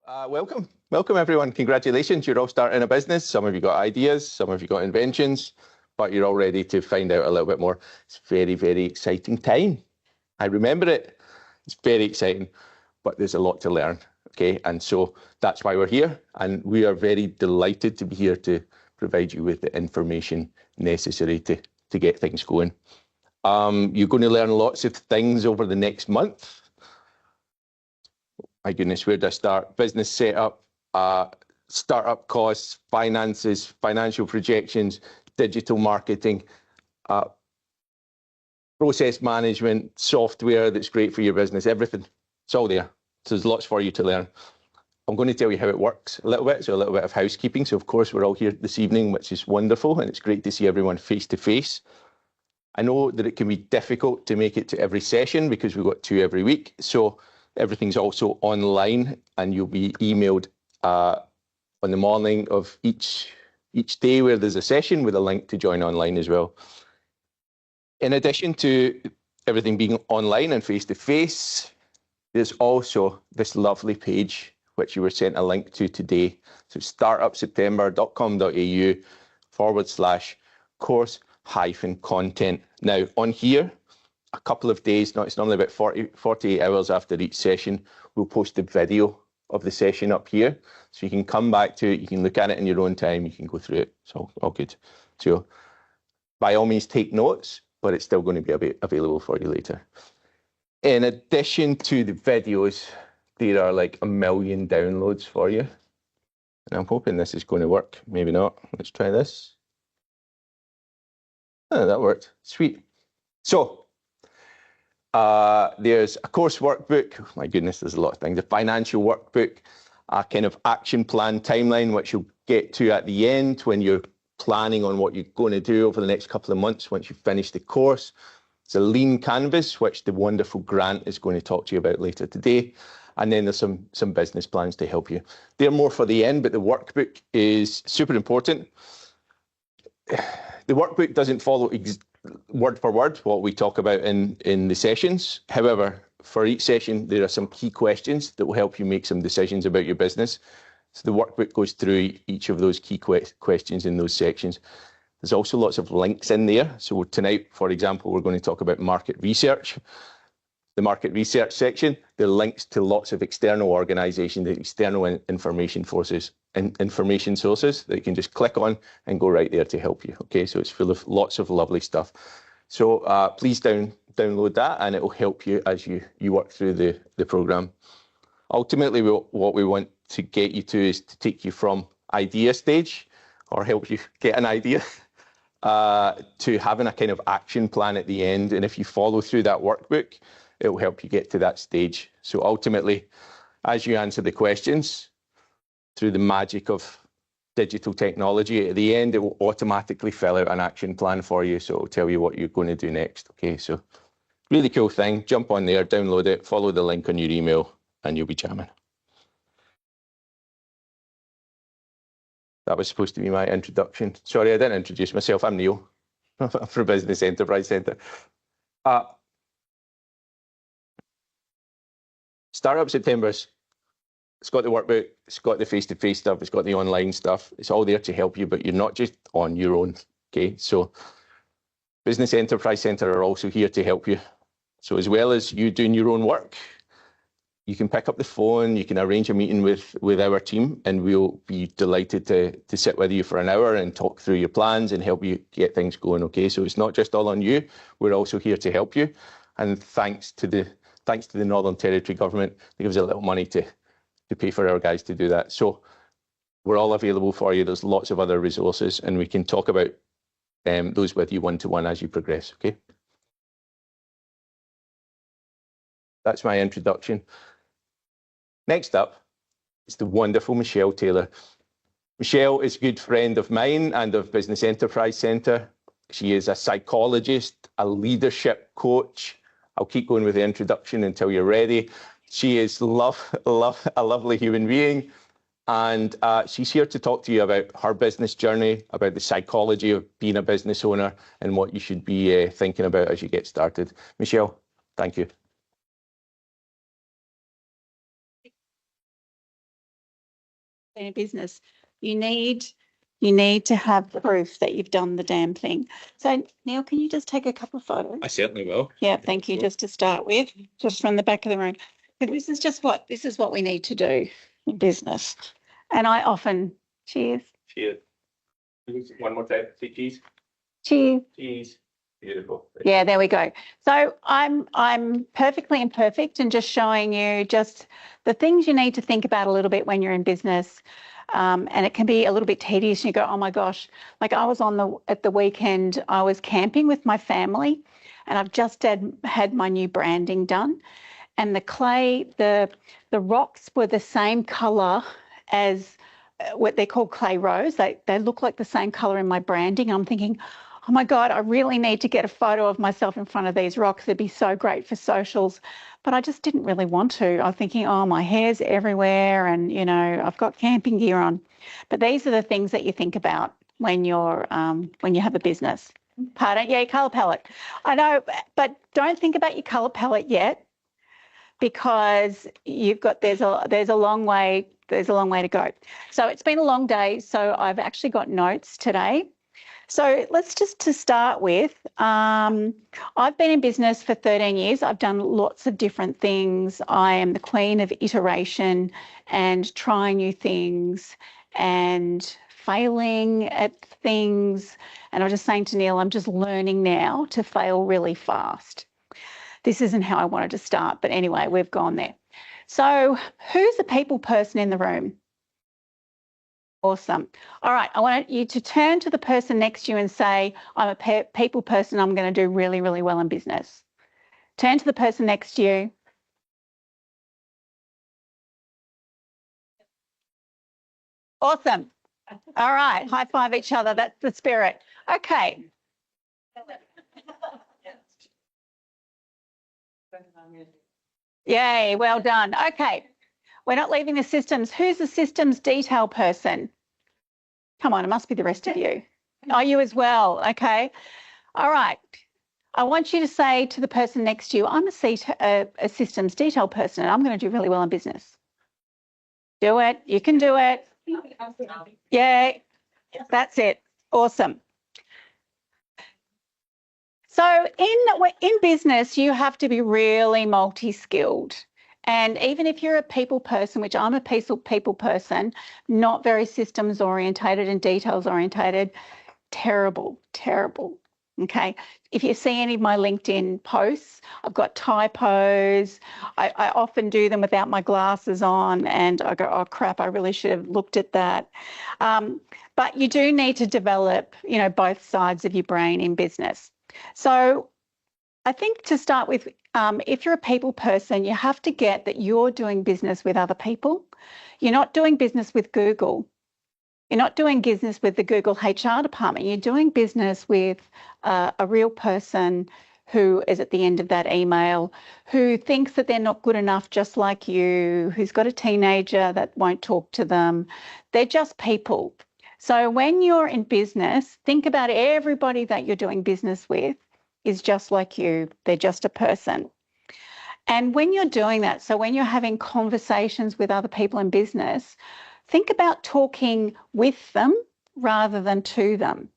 Welcome everyone. Congratulations, you're all starting a business. Some of you got ideas, some of you got inventions, but you're all ready to find out a little bit more. It's a very, very exciting time. I remember it. It's very exciting, but there's a lot to learn, okay? And so that's why we're here, and we are very delighted to be here to provide you with the information necessary to get things going. You're going to learn lots of things over the next month. My goodness, where do I start? Business setup, startup costs, finances, financial projections, digital marketing, process management, software that's great for your business, everything. It's all there. So there's lots for you to learn. I'm going to tell you how it works a little bit, so a little bit of housekeeping. So of course, we're all here this evening, which is wonderful, and it's great to see everyone face to face. I know that it can be difficult to make it to every session because we've got 2 every week. So everything's also online, and you'll be emailed on the morning of each day where there's a session with a link to join online as well. In addition to everything being online and face-to-face, there's also this lovely page which you were sent a link to today. So startupseptember.com.au/course-content. Now on here, a couple of days, it's normally about 48 hours after each session, we'll post a video of the session up here. So you can come back to it, you can look at it in your own time, you can go through it. It's all good. So by all means take notes, but it's still going to be available for you later. In addition to the videos, there are like 1 million downloads for you. And I'm hoping this is going to work. Maybe not. Let's try this. Oh, that worked. Sweet. So there's a course workbook. My goodness, there's a lot of things. A financial workbook, a kind of action plan timeline, which you'll get to at the end when you're planning on what you're going to do over the next couple of months once you finish the course. It's a lean canvas, which the wonderful Grant is going to talk to you about later today. And then there's some business plans to help you. They're more for the end, but the workbook is super important. The workbook doesn't follow word for word what we talk about in the sessions. However, for each session, there are some key questions that will help you make some decisions about your business. So the workbook goes through each of those key questions in those sections. There's also lots of links in there. So tonight, for example, we're going to talk about market research. The market research section, there are links to lots of external organizations, external information sources that you can just click on and go right there to help you. Okay, so it's full of lots of lovely stuff. So please download that, and it will help you as you work through the program. Ultimately, what we want to get you to is to take you from idea stage, or help you get an idea, to having a kind of action plan at the end. And if you follow through that workbook, it will help you get to that stage. So ultimately, as you answer the questions through the magic of digital technology, at the end, it will automatically fill out an action plan for you. So it will tell you what you're going to do next. Okay, so really cool thing. Jump on there, download it, follow the link on your email, and you'll be jamming. That was supposed to be my introduction. Sorry, I didn't introduce myself. I'm Neil from Business Enterprise Centre. Startup September's, it's got the workbook, it's got the face-to-face stuff, it's got the online stuff. It's all there to help you, but you're not just on your own, okay? So Business Enterprise Centre are also here to help you. So as well as you doing your own work, you can pick up the phone, you can arrange a meeting with our team, and we'll be delighted to sit with you for an hour and talk through your plans and help you get things going, okay? So it's not just all on you, we're also here to help you. And thanks to the Northern Territory Government, they give us a little money to pay for our guys to do that. So we're all available for you. There's lots of other resources, and we can talk about those with you one-to-one as you progress, okay? That's my introduction. Next up is the wonderful Michelle Taylor. Michelle is a good friend of mine and of Business Enterprise Centre. She is a psychologist, a leadership coach. I'll keep going with the introduction until you're ready. She is a lovely human being, and she's here to talk to you about her business journey, about the psychology of being a business owner, and what you should be thinking about as you get started. Michelle, thank you. in a business, you need to have proof that you've done the damn thing. So Neil, can you just take a couple of photos? I certainly will. Yeah, thank you. Just to start with, just from the back of the room, because this is what we need to do in business. And I often cheers. Cheers. One more time. Say cheese. Cheers. Cheese. Beautiful. Yeah, there we go. So I'm perfectly imperfect and just showing you just the things you need to think about a little bit when you're in business. And it can be a little bit tedious. You go, oh my gosh, like I was at the weekend, I was camping with my family and I've just had my new branding done. And the clay, the rocks were the same colour as what they're called clay rose. They look like the same colour in my branding. I'm thinking, oh my God, I really need to get a photo of myself in front of these rocks. It'd be so great for socials. But I just didn't really want to. I was thinking, oh, my hair's everywhere and, you know, I've got camping gear on. But these are the things that you think about when you have a business. Pardon? Yeah, colour palette. I know, but don't think about your colour palette yet, because there's a long way to go. So it's been a long day. So I've actually got notes today. So let's just to start with, I've been in business for 13 years. I've done lots of different things. I am the queen of iteration and trying new things and failing at things. And I was just saying to Neil, I'm just learning now to fail really fast. This isn't how I wanted to start, but anyway, we've gone there. So who's a people person in the room? Awesome. All right, I want you to turn to the person next to you and say, I'm a people person, I'm going to do really, really well in business. Turn to the person next to you. Awesome. All right, high five each other. That's the spirit. Okay. Yay, well done. Okay, we're not leaving the systems. Who's the systems detail person? Come on, it must be the rest of you. Oh, you as well. Okay. All right. I want you to say to the person next to you, I'm a systems detail person and I'm going to do really well in business. Do it. You can do it. Yay. That's it. Awesome. So in business, you have to be really multi-skilled. And even if you're a people person, which I'm a people person, not very systems orientated and details orientated, terrible. Okay. If you see any of my LinkedIn posts, I've got typos. I often do them without my glasses on and I go, oh crap, I really should have looked at that. But you do need to develop, both sides of your brain in business. So I think to start with, if you're a people person, you have to get that you're doing business with other people. You're not doing business with Google. You're not doing business with the Google HR department. You're doing business with a real person who is at the end of that email, who thinks that they're not good enough just like you, who's got a teenager that won't talk to them. They're just people. So when you're in business, think about everybody that you're doing business with is just like you. They're just a person. And when you're doing that, so when you're having conversations with other people in business, think about talking with them rather than to them.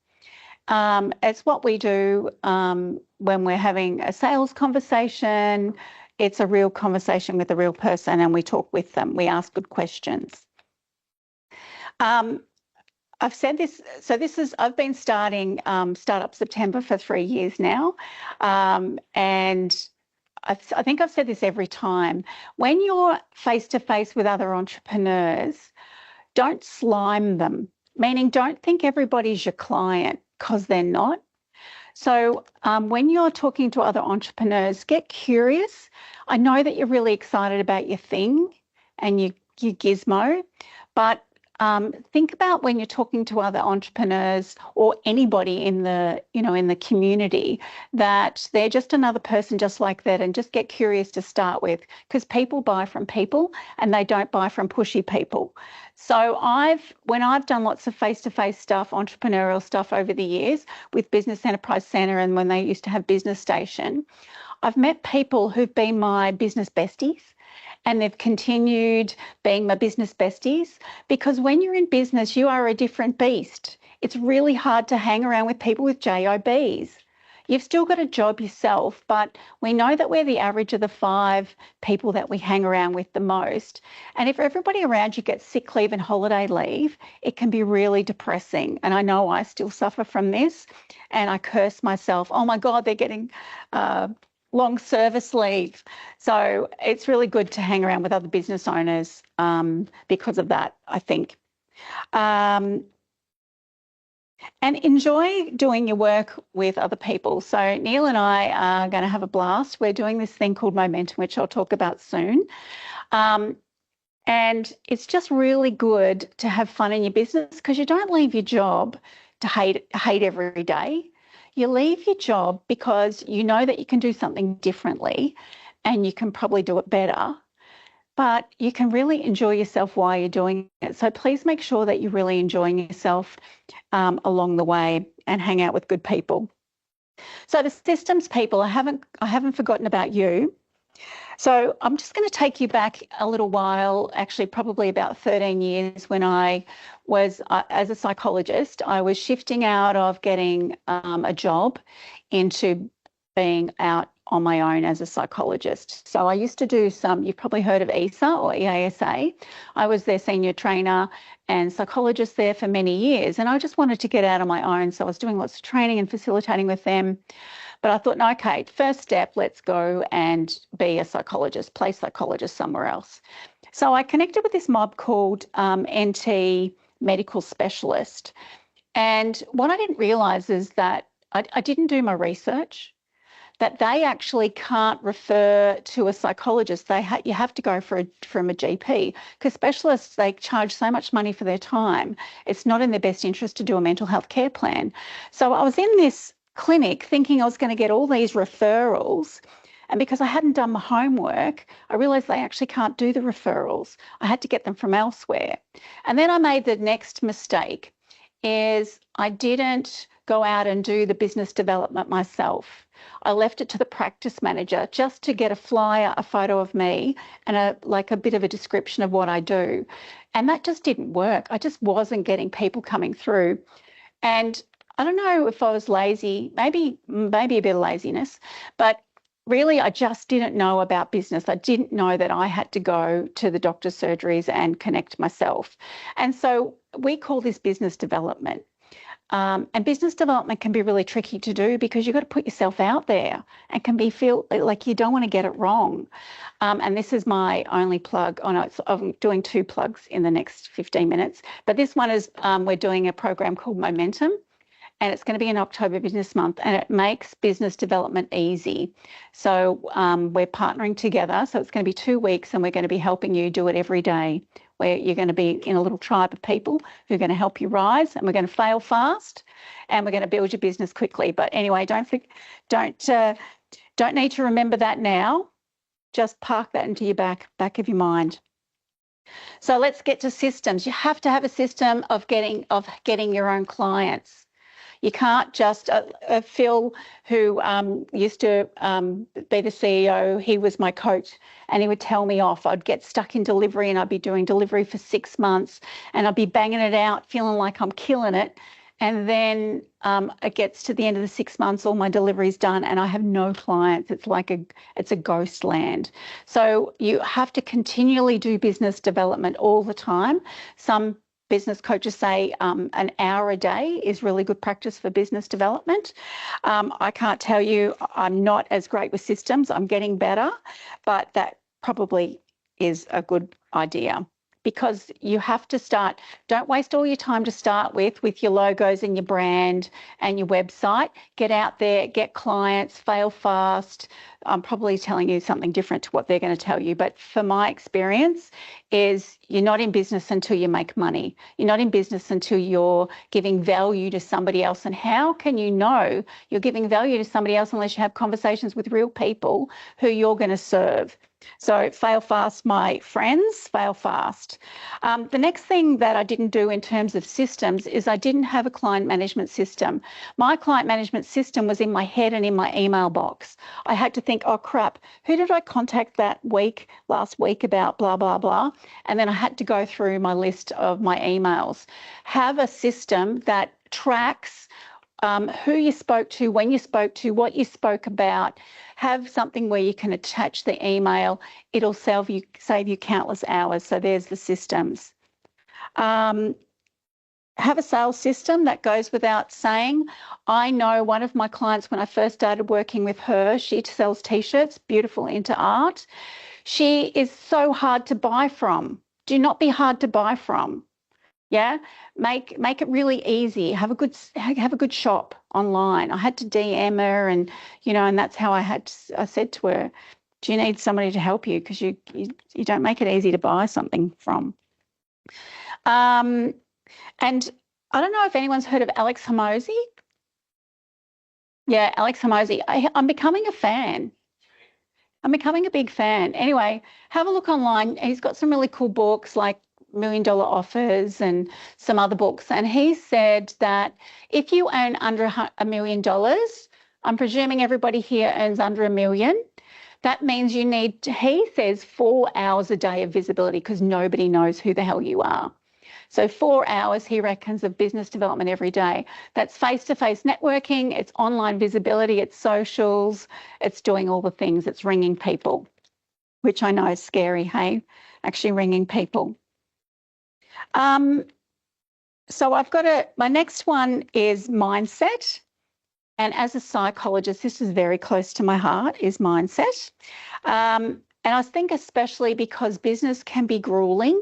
It's what we do when we're having a sales conversation. It's a real conversation with a real person and we talk with them. We ask good questions. I've said this, so I've been starting Startup September for 3 years now. And I think I've said this every time. When you're face-to-face with other entrepreneurs, don't slime them, meaning don't think everybody's your client, because they're not. So when you're talking to other entrepreneurs, get curious. I know that you're really excited about your thing and your gizmo, but think about when you're talking to other entrepreneurs or anybody in the community, that they're just another person just like that, and just get curious to start with, because people buy from people and they don't buy from pushy people. So when I've done lots of face-to-face stuff, entrepreneurial stuff over the years with Business Enterprise Centre and when they used to have Business Station, I've met people who've been my business besties. and they've continued being my business besties, because when you're in business, you are a different beast. It's really hard to hang around with people with JOBs. You've still got a job yourself, but we know that we're the average of the 5 people that we hang around with the most. And if everybody around you gets sick leave and holiday leave, it can be really depressing. And I know I still suffer from this, and I curse myself. Oh my God, they're getting long service leave. So it's really good to hang around with other business owners because of that, I think. And enjoy doing your work with other people. So Neil and I are going to have a blast. We're doing this thing called Momentum, which I'll talk about soon. And it's just really good to have fun in your business, because you don't leave your job to hate every day. You leave your job because you know that you can do something differently and you can probably do it better, but you can really enjoy yourself while you're doing it. So please make sure that you're really enjoying yourself along the way and hang out with good people. So the systems people, I haven't forgotten about you. So I'm just going to take you back a little while, actually probably about 13 years, when I was, as a psychologist, I was shifting out of getting a job into being out on my own as a psychologist. So I used to do some, you've probably heard of ESA or EASA. I was their senior trainer and psychologist there for many years, and I just wanted to get out on my own. So I was doing lots of training and facilitating with them. But I thought, no, okay, first step, let's go and be a psychologist, play psychologist somewhere else. So I connected with this mob called NT Medical Specialist. And what I didn't realise is that I didn't do my research, that they actually can't refer to a psychologist. You have to go from a GP, because specialists, they charge so much money for their time. It's not in their best interest to do a mental health care plan. So I was in this clinic thinking I was going to get all these referrals, and because I hadn't done my homework, I realised they actually can't do the referrals. I had to get them from elsewhere. And then I made the next mistake, is I didn't go out and do the business development myself. I left it to the practice manager just to get a flyer, a photo of me, and a bit of a description of what I do. And that just didn't work. I just wasn't getting people coming through. And I don't know if I was lazy, maybe a bit of laziness, but really I just didn't know about business. I didn't know that I had to go to the doctor's surgeries and connect myself. And so we call this business development. And business development can be really tricky to do, because you've got to put yourself out there, and feel like you don't want to get it wrong. And this is my only plug. Oh no, I'm doing 2 plugs in the next 15 minutes. But this one is we're doing a program called Momentum, and it's going to be in October Business Month, and it makes business development easy. So we're partnering together. So it's going to be 2 weeks, and we're going to be helping you do it every day, where you're going to be in a little tribe of people who are going to help you rise, and we're going to fail fast, and we're going to build your business quickly. But anyway, don't need to remember that now. Just park that into your back of your mind. So let's get to systems. You have to have a system of getting your own clients. You can't just, Phil, who used to be the CEO, he was my coach, and he would tell me off. I'd get stuck in delivery, and I'd be doing delivery for 6 months, and I'd be banging it out, feeling like I'm killing it. And then it gets to the end of the 6 months, all my delivery's done, and I have no clients. It's a ghost land. So you have to continually do business development all the time. Some business coaches say an hour a day is really good practice for business development. I can't tell you, I'm not as great with systems. I'm getting better, but that probably is a good idea, because you have to start. Don't waste all your time to start with your logos and your brand and your website. Get out there, get clients, fail fast. I'm probably telling you something different to what they're going to tell you, but for my experience is you're not in business until you make money. You're not in business until you're giving value to somebody else. And how can you know you're giving value to somebody else unless you have conversations with real people who you're going to serve? So fail fast, my friends, fail fast. The next thing that I didn't do in terms of systems is I didn't have a client management system. My client management system was in my head and in my email box. I had to think think, oh crap, who did I contact last week about blah, blah, blah. And then I had to go through my list of my emails. Have a system that tracks who you spoke to, when you spoke to, what you spoke about. Have something where you can attach the email. It'll save you countless hours. So there's the systems. Have a sales system. That goes without saying. I know one of my clients, when I first started working with her, she sells T-shirts, beautiful, into art. She is so hard to buy from. Do not be hard to buy from. Yeah, make it really easy. Have a good shop online. I had to DM her, and and that's how I said to her, do you need somebody to help you, because you don't make it easy to buy something from. And I don't know if anyone's heard of Alex Hormozi. Yeah, Alex Hormozi. I'm becoming a fan. I'm becoming a big fan. Anyway, have a look online. He's got some really cool books like $1 Million Offers and some other books. And he said that if you earn under $1 million, I'm presuming everybody here earns under $1 million. That means you need, he says, 4 hours a day of visibility, because nobody knows who the hell you are. So 4 hours, he reckons, of business development every day. That's face-to-face networking, it's online visibility, it's socials, it's doing all the things, it's ringing people, which I know is scary, hey, actually ringing people. So my next one is mindset. And as a psychologist, this is very close to my heart, is mindset. And I think especially because business can be grueling,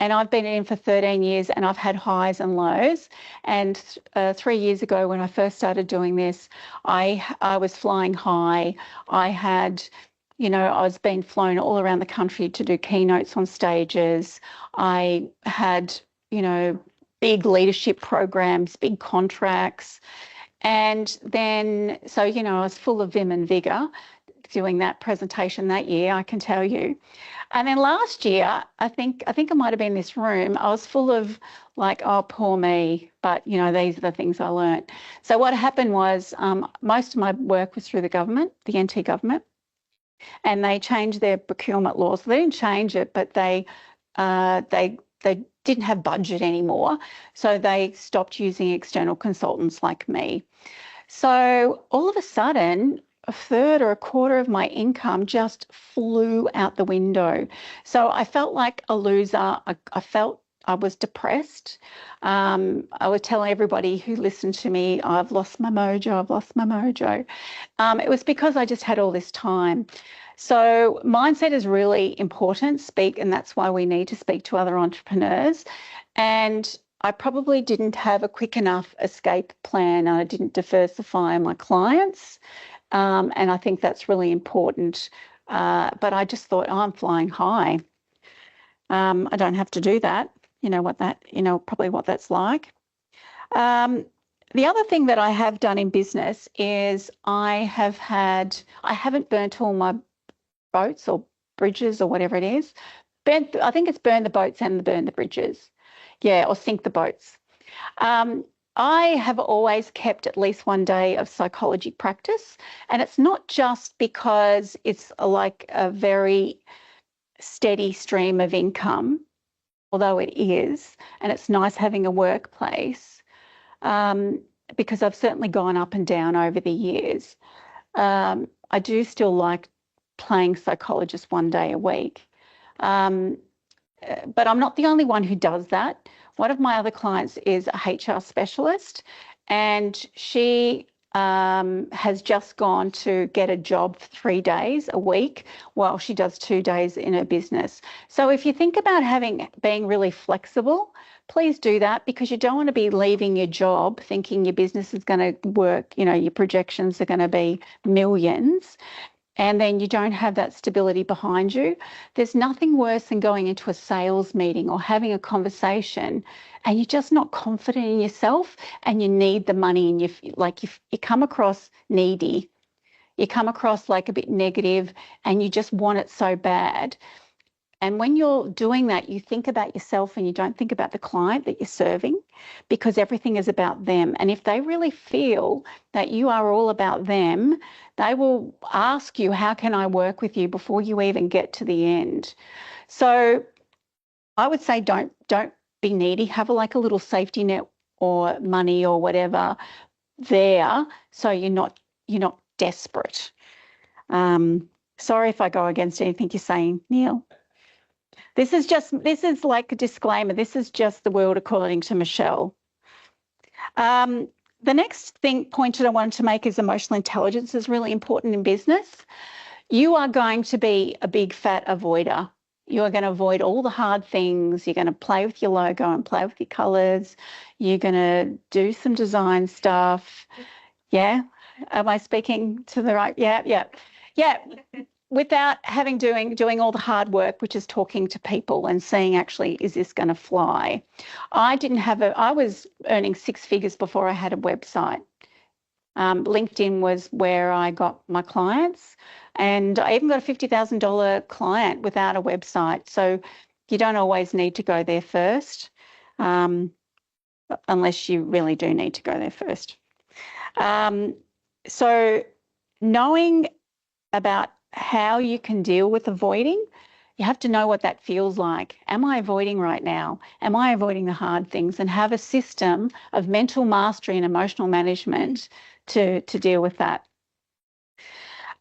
and I've been in for 13 years and I've had highs and lows. And 3 years ago, when I first started doing this, I was flying high. I had, I was being flown all around the country to do keynotes on stages. I had, big leadership programs, big contracts. And then, so, I was full of vim and vigor doing that presentation that year, I can tell you. And then last year, I think I might have been in this room, I was full of like, oh, poor me, but these are the things I learned. So what happened was most of my work was through the government, the NT government, and they changed their procurement laws. They didn't change it, but they didn't have budget anymore. So they stopped using external consultants like me. So all of a sudden, a third or a quarter of my income just flew out the window. So I felt like a loser. I felt I was depressed. I was telling everybody who listened to me, I've lost my mojo, I've lost my mojo. It was because I just had all this time. So mindset is really important, and that's why we need to speak to other entrepreneurs. And I probably didn't have a quick enough escape plan. I didn't diversify my clients. And I think that's really important. But I just thought, oh, I'm flying high. I don't have to do that. Probably what that's like. The other thing that I have done in business is I haven't burnt all my boats or bridges or whatever it is. I think it's burn the boats and burn the bridges. Yeah, or sink the boats. I have always kept at least one day of psychology practice, and it's not just because it's like a very steady stream of income, although it is, and it's nice having a workplace, because I've certainly gone up and down over the years. I do still like playing psychologist one day a week. But I'm not the only one who does that. One of my other clients is a HR specialist, and she has just gone to get a job for 3 days a week while she does 2 days in her business. So if you think about being really flexible, please do that, because you don't want to be leaving your job thinking your business is going to work, your projections are going to be millions, and then you don't have that stability behind you. There's nothing worse than going into a sales meeting or having a conversation and you're just not confident in yourself and you need the money, and you come across needy, you come across like a bit negative, and you just want it so bad. And when you're doing that, you think about yourself and you don't think about the client that you're serving, because everything is about them. And if they really feel that you are all about them, they will ask you, how can I work with you, before you even get to the end. So I would say don't be needy. Have like a little safety net or money or whatever there, so you're not desperate. Sorry if I go against anything you're saying, Neil. This is like a disclaimer. This is just the world according to Michelle. The next point that I wanted to make is emotional intelligence is really important in business. You are going to be a big fat avoider. You are going to avoid all the hard things. You're going to play with your logo and play with your colours. You're going to do some design stuff. Yeah? Am I speaking to the right? Yeah. Without doing all the hard work, which is talking to people and seeing, actually, is this going to fly? I was earning 6 figures before I had a website. LinkedIn was where I got my clients, and I even got a $50,000 client without a website. So you don't always need to go there first, unless you really do need to go there first. So knowing about how you can deal with avoiding, you have to know what that feels like. Am I avoiding right now? Am I avoiding the hard things? And have a system of mental mastery and emotional management to deal with that.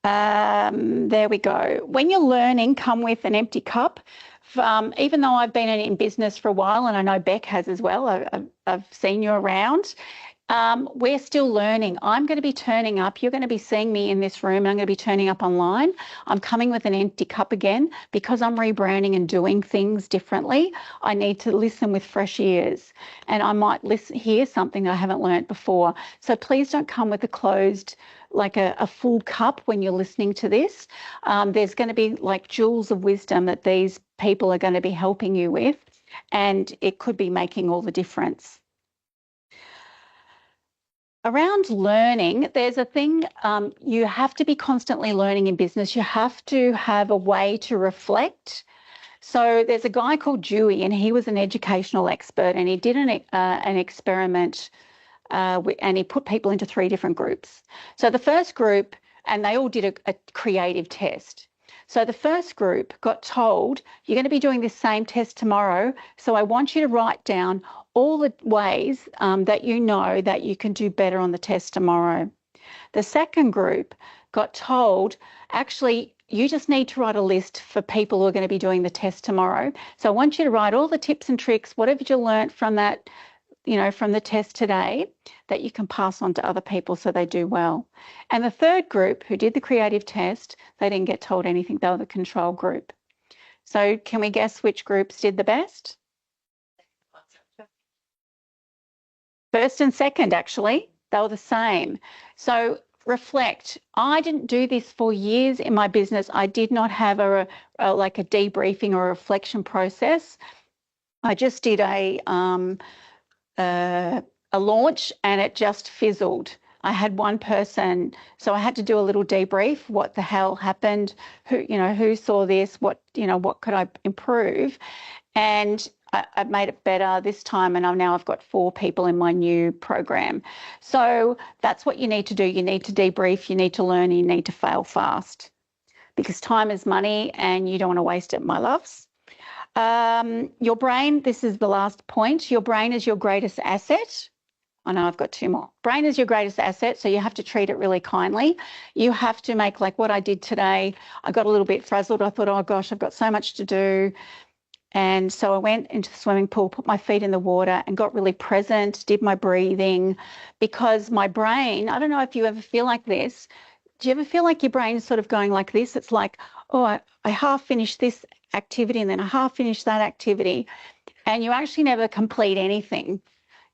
There we go. When you're learning, come with an empty cup. Even though I've been in business for a while, and I know Beck has as well, I've seen you around, we're still learning. I'm going to be turning up. You're going to be seeing me in this room, and I'm going to be turning up online. I'm coming with an empty cup again because I'm rebranding and doing things differently. I need to listen with fresh ears, and I might hear something that I haven't learnt before. So please don't come with a closed, like a full cup when you're listening to this. There's going to be like jewels of wisdom that these people are going to be helping you with, and it could be making all the difference. Around learning, there's a thing, you have to be constantly learning in business. You have to have a way to reflect. So there's a guy called Dewey, and he was an educational expert, and he did an experiment, and he put people into 3 different groups. So the first group, and they all did a creative test. So the first group got told, you're going to be doing this same test tomorrow, so I want you to write down all the ways that you know that you can do better on the test tomorrow. The second group got told, actually, you just need to write a list for people who are going to be doing the test tomorrow. So I want you to write all the tips and tricks, whatever you learnt from that, from the test today, that you can pass on to other people so they do well. And the third group, who did the creative test, they didn't get told anything. They were the control group. So can we guess which groups did the best? First and second, actually, they were the same. So reflect. I didn't do this for years in my business. I did not have like a debriefing or a reflection process. I just did a launch, and it just fizzled. I had one person, so I had to do a little debrief. What the hell happened? Who saw this? What could I improve? And I made it better this time, and I've got 4 people in my new program. So that's what you need to do. You need to debrief, you need to learn, you need to fail fast, because time is money and you don't want to waste it, my loves. Your brain, this is the last point. Your brain is your greatest asset. I know I've got 2 more. Brain is your greatest asset, so you have to treat it really kindly. You have to make, like what I did today, I got a little bit frazzled. I thought, oh gosh, I've got so much to do. And so I went into the swimming pool, put my feet in the water, and got really present, did my breathing, because my brain, I don't know if you ever feel like this. Do you ever feel like your brain is sort of going like this? It's like, oh, I half finished this activity and then I half finished that activity, and you actually never complete anything.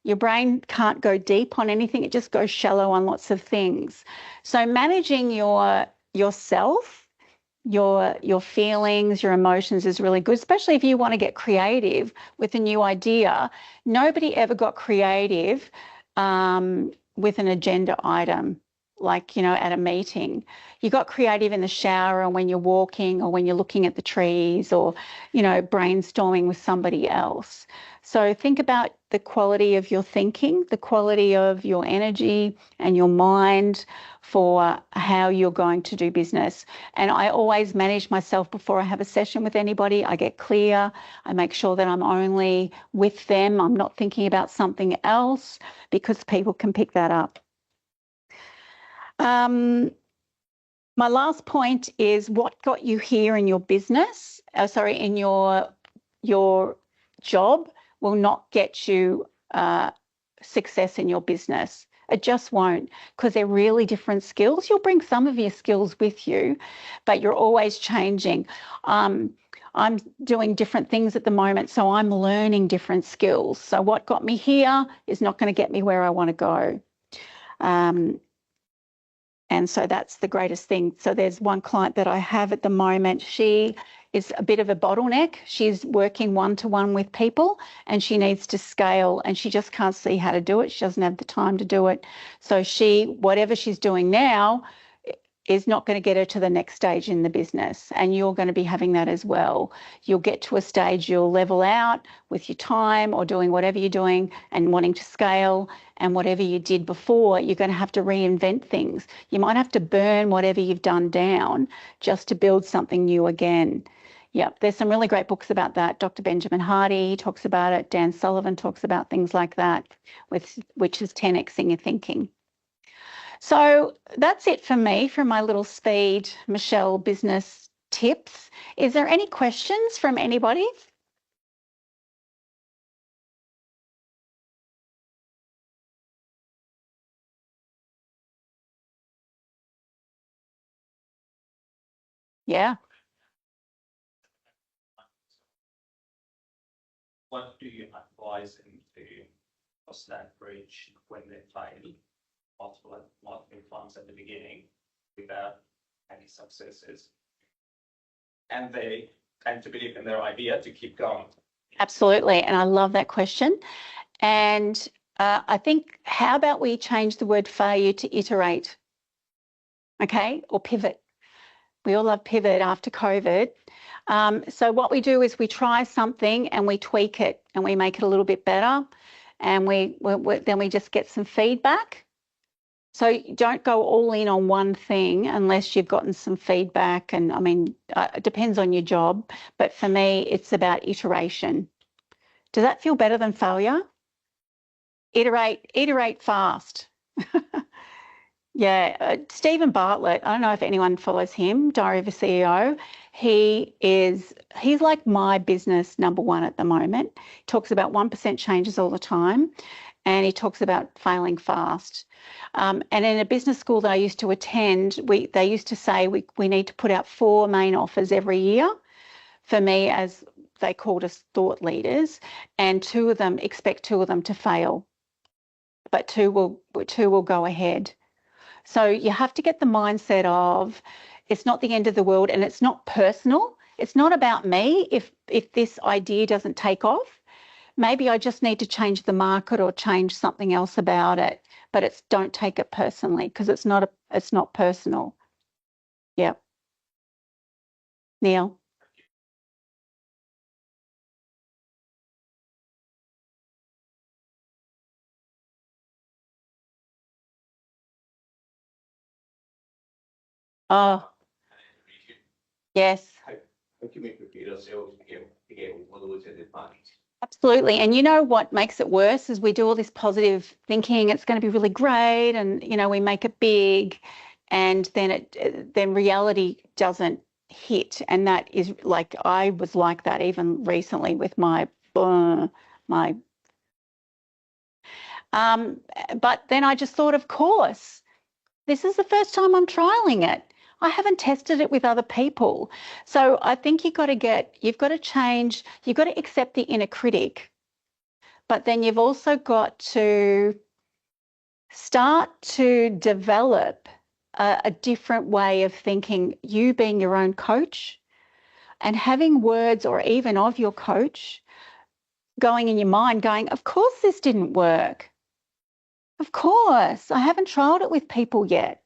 Your brain can't go deep on anything. It just goes shallow on lots of things. So managing yourself, your feelings, your emotions is really good, especially if you want to get creative with a new idea. Nobody ever got creative with an agenda item. like, you know, at a meeting. You got creative in the shower and when you're walking or when you're looking at the trees or, you know, brainstorming with somebody else. So think about the quality of your thinking, the quality of your energy and your mind for how you're going to do business. And I always manage myself before I have a session with anybody. I get clear. I make sure that I'm only with them. I'm not thinking about something else because people can pick that up. My last point is what got you here in your business, in your job will not get you success in your business. It just won't, because they're really different skills. You'll bring some of your skills with you, but you're always changing. I'm doing different things at the moment, so I'm learning different skills. So what got me here is not going to get me where I want to go. And so that's the greatest thing. So there's one client that I have at the moment. She is a bit of a bottleneck. She's working one-to-one with people and she needs to scale and she just can't see how to do it. She doesn't have the time to do it. So whatever she's doing now is not going to get her to the next stage in the business. And you're going to be having that as well. You'll get to a stage you'll level out with your time or doing whatever you're doing and wanting to scale, and whatever you did before, you're going to have to reinvent things. You might have to burn whatever you've done down just to build something new again. Yep, there's some really great books about that. Dr. Benjamin Hardy talks about it. Dan Sullivan talks about things like that, which is 10xing your thinking. So that's it for me, from my little speed Michelle business tips. Is there any questions from anybody? Yeah. What do you advise them to cross that bridge when they fail multiple times at the beginning without any successes? And they tend to believe in their idea to keep going. Absolutely. And I love that question. And I think, how about we change the word failure to iterate? Okay, or pivot. We all love pivot after COVID. So what we do is we try something and we tweak it and we make it a little bit better, and then we just get some feedback. So don't go all in on one thing unless you've gotten some feedback. And I mean, it depends on your job, but for me, it's about iteration. Does that feel better than failure? Iterate fast. Yeah, Stephen Bartlett, I don't know if anyone follows him, Diary of a CEO. He's like my business number one at the moment. He talks about 1% changes all the time, and he talks about failing fast. And in a business school that I used to attend, they used to say we need to put out 4 main offers every year. For me, as they called us thought leaders, and expect 2 of them to fail, but 2 will go ahead. So you have to get the mindset of it's not the end of the world, and it's not personal. It's not about me if this idea doesn't take off. Maybe I just need to change the market or change something else about it, but don't take it personally, because it's not personal. Yeah. Neil. Oh, yes. How can we prepare ourselves to get one of those advantages? Absolutely. And you know what makes it worse is we do all this positive thinking, it's going to be really great, and we make it big, and then reality doesn't hit. And that is, like, I was like that even recently with my but then I just thought, of course, this is the first time I'm trialing it. I haven't tested it with other people. So I think you've got to change, you've got to accept the inner critic, but then you've also got to start to develop a different way of thinking, you being your own coach and having words, or even of your coach, going in your mind going, of course this didn't work. Of course, I haven't trialed it with people yet.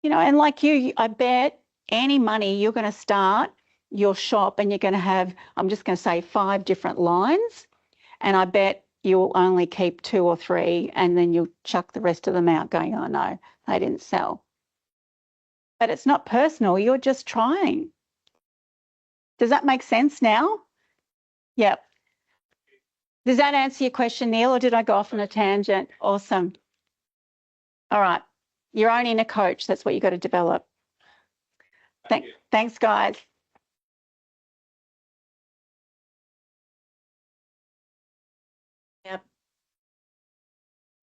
You know, and like you, I bet any money you're going to start your shop and you're going to have, I'm just going to say 5 different lines. And I bet you'll only keep 2 or 3 and then you'll chuck the rest of them out going, oh no, they didn't sell. But it's not personal. You're just trying. Does that make sense now? Yep. Does that answer your question, Neil, or did I go off on a tangent? Awesome. All right. Your own inner coach. That's what you got to develop. Thanks, guys. Yep.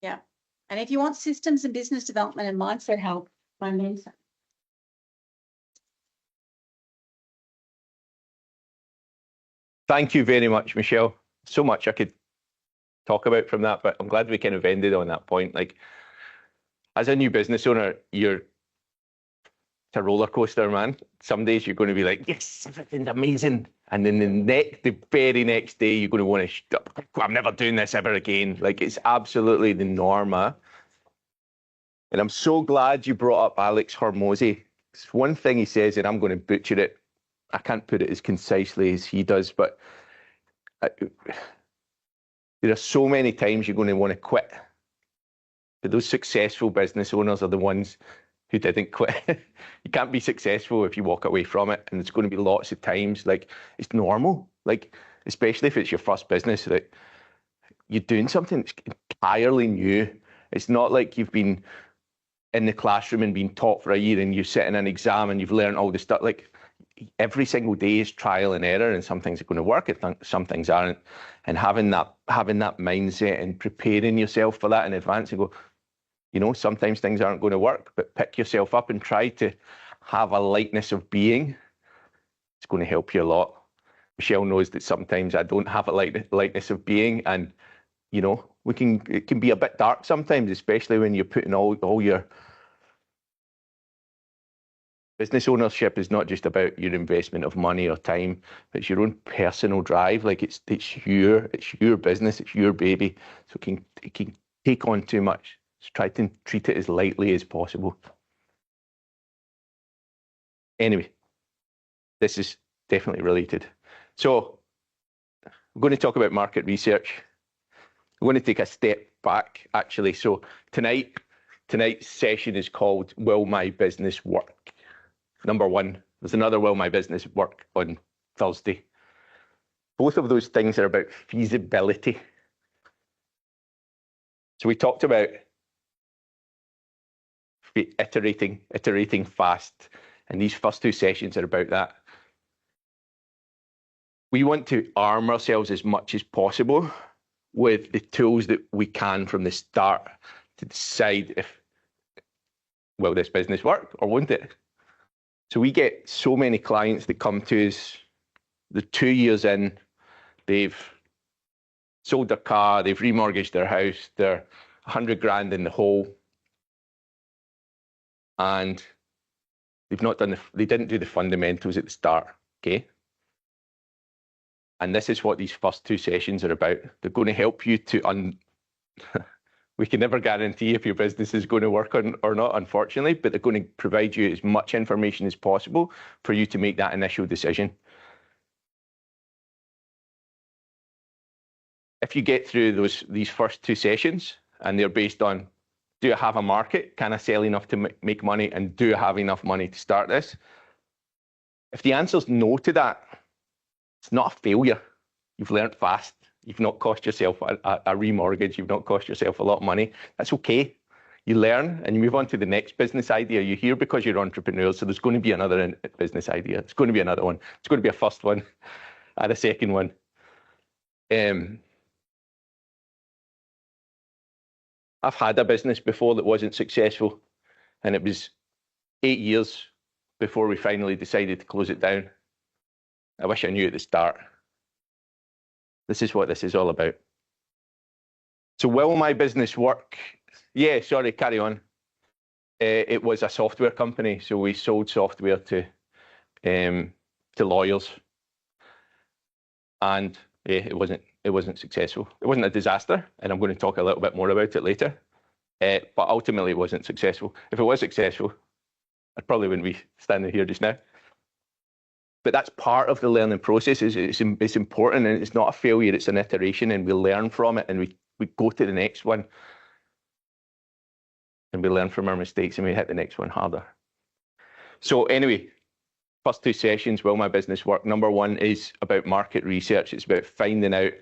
Yeah. And if you want systems and business development and mindset help, my mentor. Thank you very much, Michelle. So much I could talk about from that, but I'm glad we kind of ended on that point. Like, as a new business owner, it's a roller coaster, man. Some days you're going to be like, yes, everything's amazing. And then the very next day, you're going to want to, I'm never doing this ever again. Like, it's absolutely the norm. And I'm so glad you brought up Alex Hormozi. It's one thing he says, and I'm going to butcher it. I can't put it as concisely as he does, but there are so many times you're going to want to quit. But those successful business owners are the ones who didn't quit. You can't be successful if you walk away from it. And there's going to be lots of times, like, it's normal. Like, especially if it's your first business, that you're doing something that's entirely new. It's not like you've been in the classroom and been taught for a year and you sit in an exam and you've learned all this stuff. Like, every single day is trial and error, and some things are going to work and some things aren't. And having that mindset and preparing yourself for that in advance and go, you know, sometimes things aren't going to work, but pick yourself up and try to have a lightness of being. It's going to help you a lot. Michelle knows that sometimes I don't have a lightness of being, and you know, it can be a bit dark sometimes, especially when you're putting all your business ownership is not just about your investment of money or time, it's your own personal drive. Like, it's your business, it's your baby. So it can take on too much. So try to treat it as lightly as possible. Anyway, this is definitely related. So we're going to talk about market research. I'm going to take a step back, actually. So tonight's session is called Will My Business Work? Number 1, there's another Will My Business Work on Thursday. Both of those things are about feasibility. So we talked about iterating fast, and these first 2 sessions are about that. We want to arm ourselves as much as possible with the tools that we can from the start to decide if, will this business work or won't it? So we get so many clients that come to us, they're 2 years in, they've sold their car, they've remortgaged their house, they're 100 grand in the hole, and they didn't do the fundamentals at the start, okay? And this is what these first 2 sessions are about. They're going to help you to we can never guarantee if your business is going to work or not, unfortunately, but they're going to provide you as much information as possible for you to make that initial decision. If you get through these first 2 sessions, and they're based on, do I have a market? Can I sell enough to make money? And do I have enough money to start this? If the answer's no to that, it's not a failure. You've learned fast. You've not cost yourself a remortgage. You've not cost yourself a lot of money. That's okay. You learn and you move on to the next business idea. You're here because you're entrepreneurs, so there's going to be another business idea. It's going to be another one. It's going to be a first one and a second one. I've had a business before that wasn't successful, and it was 8 years before we finally decided to close it down. I wish I knew at the start. This is what this is all about. So will my business work? Yeah, sorry, carry on. It was a software company, so we sold software to lawyers, and yeah, it wasn't successful. It wasn't a disaster, and I'm going to talk a little bit more about it later. But ultimately, it wasn't successful. If it was successful, I probably wouldn't be standing here just now. But that's part of the learning process. It's important, and it's not a failure, it's an iteration, and we learn from it, and we go to the next one. And we learn from our mistakes, and we hit the next one harder. So anyway, first two sessions, will my business work? Number one is about market research. It's about finding out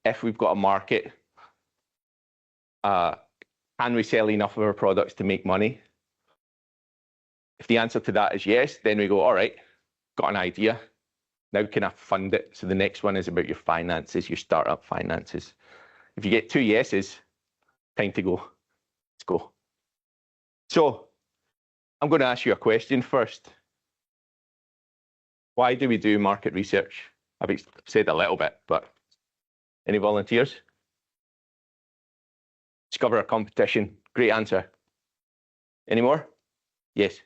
if we've got a market, can we sell enough of our products to make money? If the answer to that is yes, then we go, all right, got an idea. Now can I fund it? So the next one is about your finances, your startup finances. If you get two yeses, time to go. Let's go. So I'm going to ask you a question first. Why do we do market research? I've said a little bit, but any volunteers? Discover our competition. Great answer. Any more? Yes.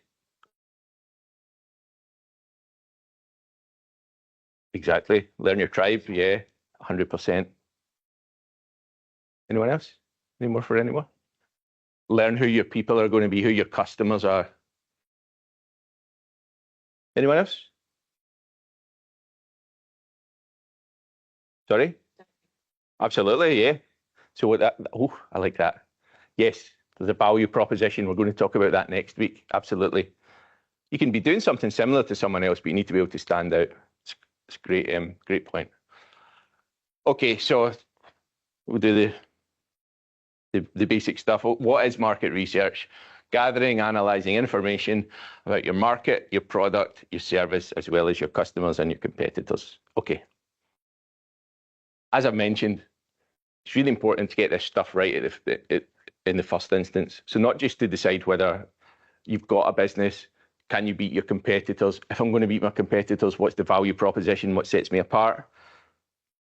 Exactly. Learn your tribe. Yeah, 100%. Anyone else? Any more for anyone? Learn who your people are going to be, who your customers are. Anyone else? Sorry? Absolutely, yeah. So what that, oh, I like that. Yes, there's a value proposition. We're going to talk about that next week. Absolutely. You can be doing something similar to someone else, but you need to be able to stand out. It's great, great point. Okay, so we'll do the basic stuff. What is market research? Gathering, analysing information about your market, your product, your service, as well as your customers and your competitors. Okay. As I've mentioned, it's really important to get this stuff right in the first instance. So not just to decide whether you've got a business, can you beat your competitors? If I'm going to beat my competitors, what's the value proposition? What sets me apart?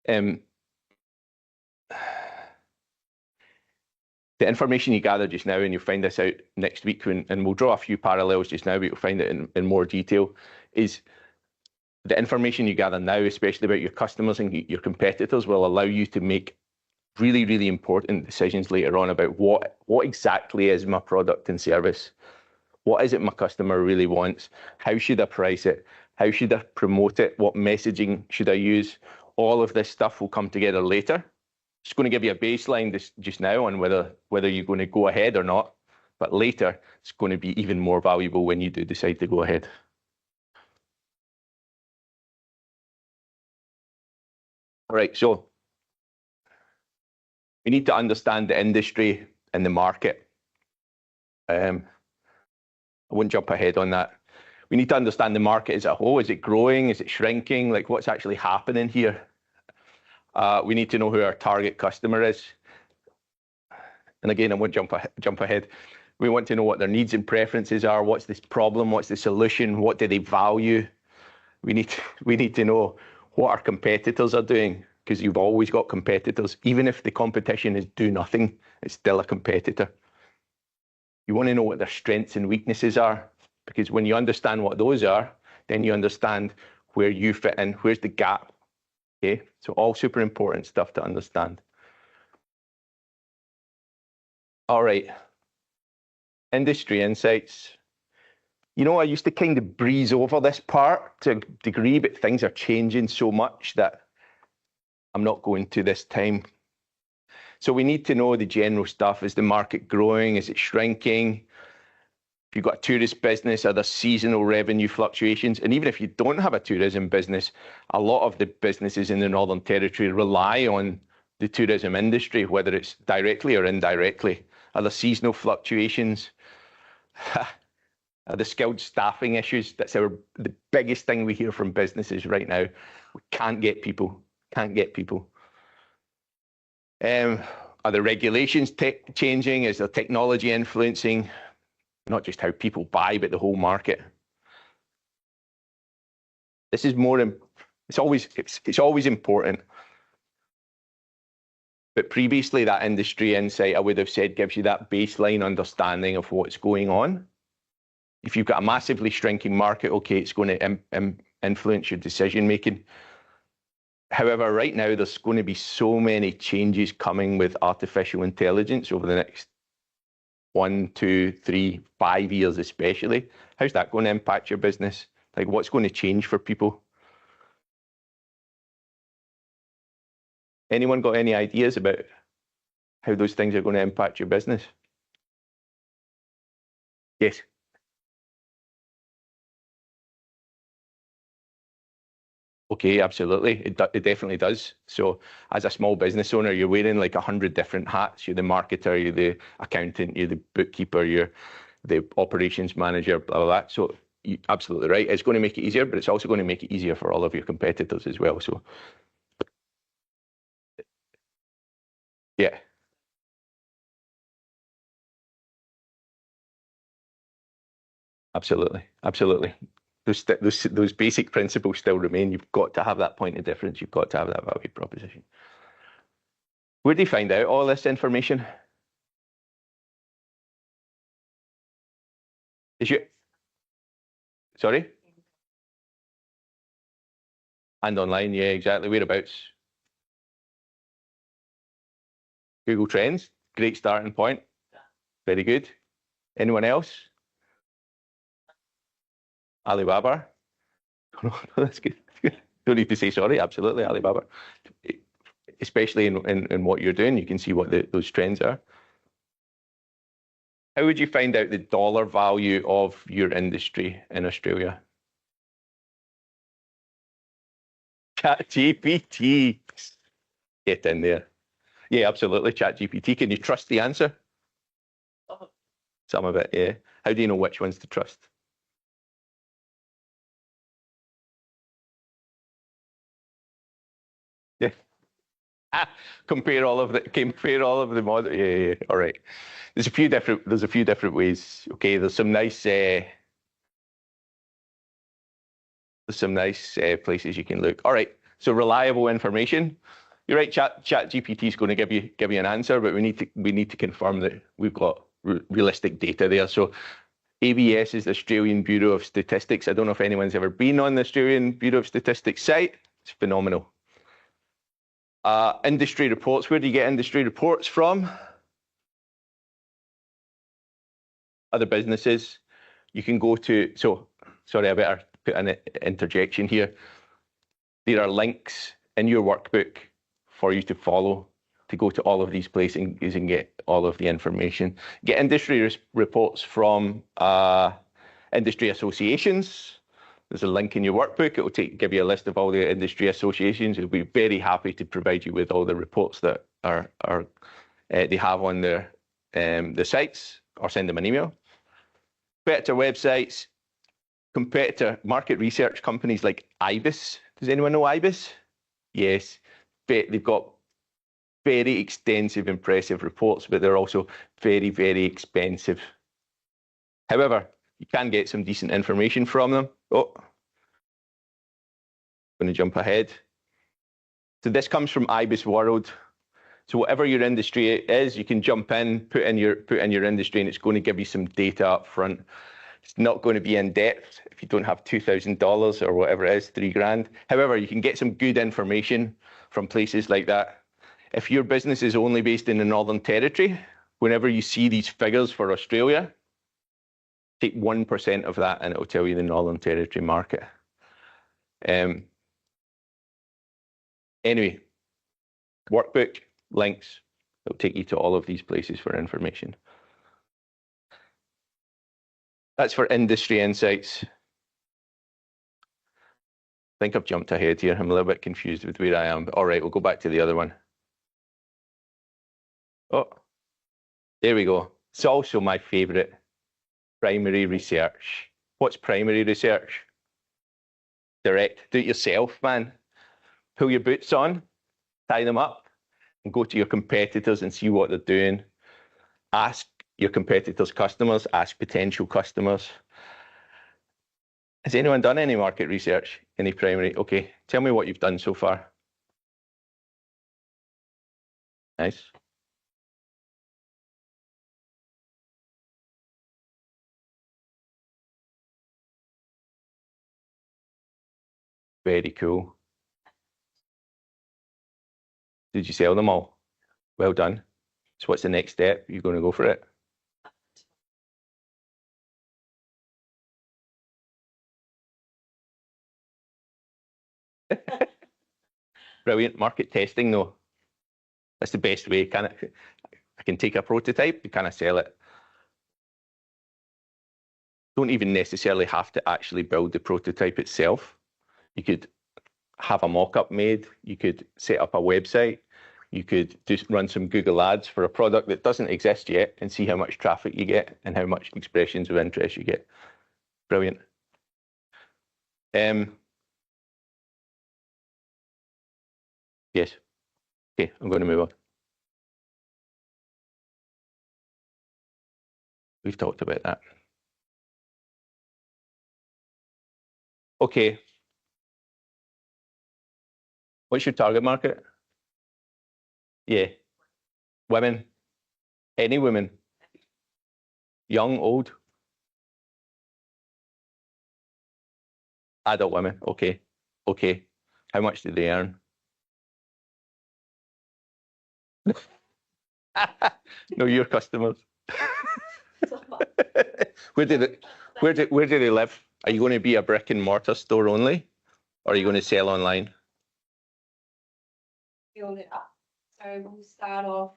The information you gather just now, and you'll find this out next week, and we'll draw a few parallels just now, but you'll find it in more detail, is the information you gather now, especially about your customers and your competitors, will allow you to make really, really important decisions later on about what exactly is my product and service. What is it my customer really wants? How should I price it? How should I promote it? What messaging should I use? All of this stuff will come together later. Just going to give you a baseline just now on whether you're going to go ahead or not. But later, it's going to be even more valuable when you do decide to go ahead. All right, so we need to understand the industry and the market. I won't jump ahead on that. We need to understand the market as a whole. Is it growing? Is it shrinking? Like, what's actually happening here? We need to know who our target customer is. And again, I won't jump ahead. We want to know what their needs and preferences are. What's this problem? What's the solution? What do they value? We need to know what our competitors are doing, because you've always got competitors. Even if the competition is do nothing, it's still a competitor. You want to know what their strengths and weaknesses are, because when you understand what those are, then you understand where you fit in, where's the gap. Okay, so all super important stuff to understand. All right, industry insights. You know, I used to kind of breeze over this part to a degree, but things are changing so much that I'm not going to this time. So we need to know the general stuff. Is the market growing? Is it shrinking? If you've got a tourist business, are there seasonal revenue fluctuations? And even if you don't have a tourism business, a lot of the businesses in the Northern Territory rely on the tourism industry, whether it's directly or indirectly. Are there seasonal fluctuations? Are there skilled staffing issues? That's the biggest thing we hear from businesses right now. We can't get people. Can't get people. Are the regulations changing? Is the technology influencing not just how people buy, but the whole market? This is more. It's always important. But previously, that industry insight, I would have said, gives you that baseline understanding of what's going on. If you've got a massively shrinking market, okay, it's going to influence your decision making. However, right now, there's going to be so many changes coming with artificial intelligence over the next 1, 2, 3, 5 years especially, how's that going to impact your business? Like, what's going to change for people? Anyone got any ideas about how those things are going to impact your business? Yes. Okay, absolutely. It definitely does. So as a small business owner, you're wearing like 100 different hats. You're the marketer, you're the accountant, you're the bookkeeper, you're the operations manager, blah, blah, blah. So you're absolutely right. It's going to make it easier, but it's also going to make it easier for all of your competitors as well. So yeah, absolutely. Absolutely. Those basic principles still remain. You've got to have that point of difference. You've got to have that value proposition. Where do you find out all this information? Is you sorry? And online, yeah, exactly. Whereabouts? Google Trends, great starting point. Very good. Anyone else? Alibaba. No, that's good. Don't need to say sorry. Absolutely, Alibaba. Especially in what you're doing, you can see what those trends are. How would you find out the dollar value of your industry in Australia? ChatGPT. Get in there. Yeah, absolutely. ChatGPT. Can you trust the answer? Some of it, yeah. How do you know which ones to trust? Yeah. Compare all of the models. Yeah, yeah, all right. There's a few different ways. Okay, there's some nice places you can look. All right. So reliable information. You're right. ChatGPT is going to give you an answer, but we need to confirm that we've got realistic data there. So ABS is the Australian Bureau of Statistics. I don't know if anyone's ever been on the Australian Bureau of Statistics site. It's phenomenal. Industry reports. Where do you get industry reports from? Other businesses. You can go to, sorry, I better put an interjection here. There are links in your workbook for you to follow to go to all of these places and get all of the information. Get industry reports from industry associations. There's a link in your workbook. It will give you a list of all the industry associations. We'll be very happy to provide you with all the reports that they have on their the sites, or send them an email. Competitor websites, competitor market research companies like IBIS. Does anyone know IBIS? Yes, they've got very extensive, impressive reports, but they're also very, very expensive. However, you can get some decent information from them. Oh, I'm going to jump ahead. So this comes from IBIS World. So whatever your industry is, you can jump in, put in your industry, and it's going to give you some data up front. It's not going to be in depth if you don't have $2,000 or whatever it is, $3,000. However, you can get some good information from places like that. If your business is only based in the Northern Territory, whenever you see these figures for Australia, take 1% of that and it will tell you the Northern Territory market. Anyway, workbook, links, it'll take you to all of these places for information. That's for industry insights. I think I've jumped ahead here. I'm a little bit confused with where I am, but all right, we'll go back to the other one. Oh, there we go. It's also my favorite, primary research. What's primary research? Direct, do it yourself, man. Pull your boots on, tie them up, and go to your competitors and see what they're doing. Ask your competitors' customers, ask potential customers. Has anyone done any market research? Any primary? Okay, tell me what you've done so far. Nice. Very cool. Did you sell them all? Well done. So what's the next step? You're going to go for it? Brilliant. Market testing, though. That's the best way. I can take a prototype, you kind of sell it. Don't even necessarily have to actually build the prototype itself. You could have a mock-up made. You could set up a website. You could just run some Google ads for a product that doesn't exist yet and see how much traffic you get and how much expressions of interest you get. Brilliant. Yes. Okay, I'm going to move on. We've talked about that. Okay. What's your target market? Yeah. Women. Any women. Young, old. Adult women. Okay. Okay. How much do they earn? No, your customers. Where do they live? Are you going to be a brick and mortar store only, or are you going to sell online? Build it up. So we'll start off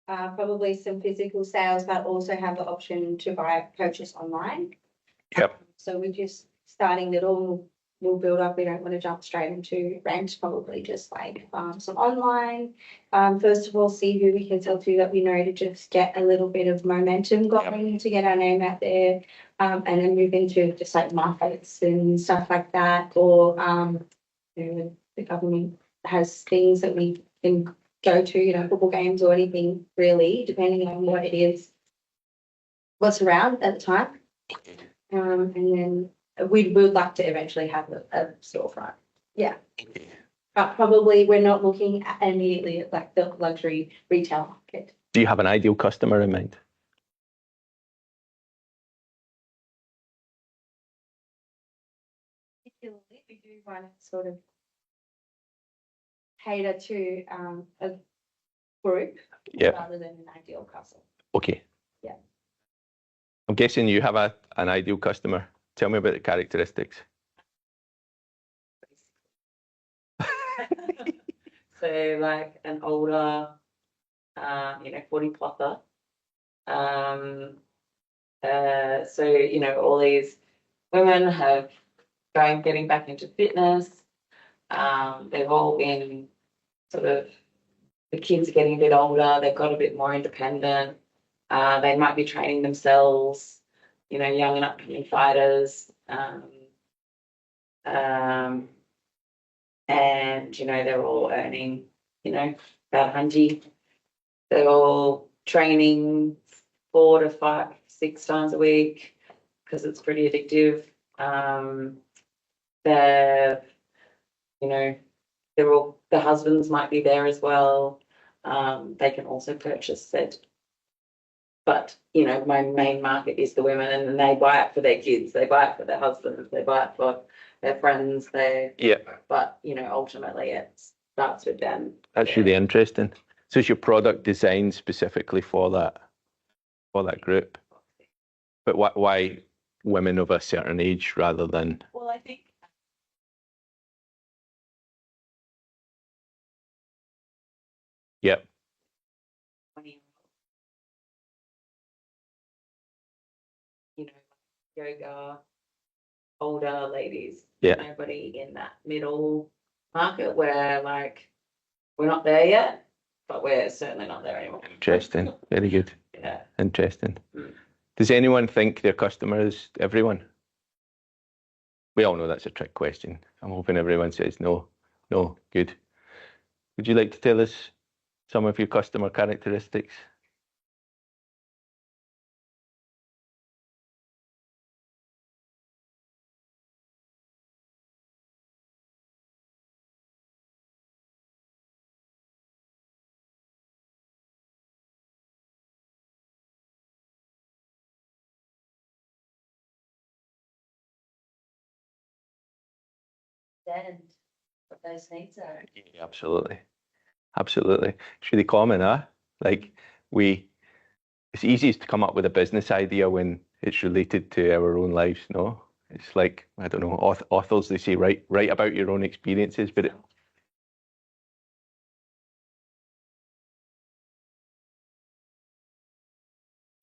probably some physical sales, but also have the option to purchase online. Yep. So we're just starting little. We'll build up. We don't want to jump straight into rent. Probably just like some online. First of all, see who we can sell to that we know to just get a little bit of momentum going to get our name out there, and then move into just like markets and stuff like that. Or you know, the government has things that we can go to, you know, football games or anything really, depending on what it is, what's around at the time. And then we would like to eventually have a storefront. Yeah. But probably we're not looking at immediately at like the luxury retail market. Do you have an ideal customer in mind? Particularly, we do want to sort of cater to a group rather than an ideal customer. Okay. Yeah. I'm guessing you have an ideal customer. Tell me about the characteristics. So like an older, 40 plother. So, you know, all these women have getting back into fitness. They've all been sort of, the kids are getting a bit older, they've got a bit more independent. They might be training themselves, you know, young and upcoming fighters. And, you know, they're all earning, you know, about 100. They're all training 4 to 5, 6 times a week because it's pretty addictive. They're, you know, they're all, the husbands might be there as well. They can also purchase it. But, you know, my main market is the women, and they buy it for their kids, they buy it for their husbands, they buy it for their friends. But, you know, ultimately it starts with them. That's really interesting. So is your product designed specifically for that group? But why women of a certain age rather than? Well, I think Yep. 20, you know, yoga, older ladies. Yeah. Nobody in that middle market where like we're not there yet, but we're certainly not there anymore. Interesting. Very good. Yeah. Interesting. Does anyone think their customer is everyone? We all know that's a trick question. I'm hoping everyone says no. No. Good. Would you like to tell us some of your customer characteristics? Then what those needs are. Yeah, absolutely. Absolutely. It's really common, huh? Like it's easiest to come up with a business idea when it's related to our own lives, no? It's like, I don't know, authors, they say write about your own experiences, but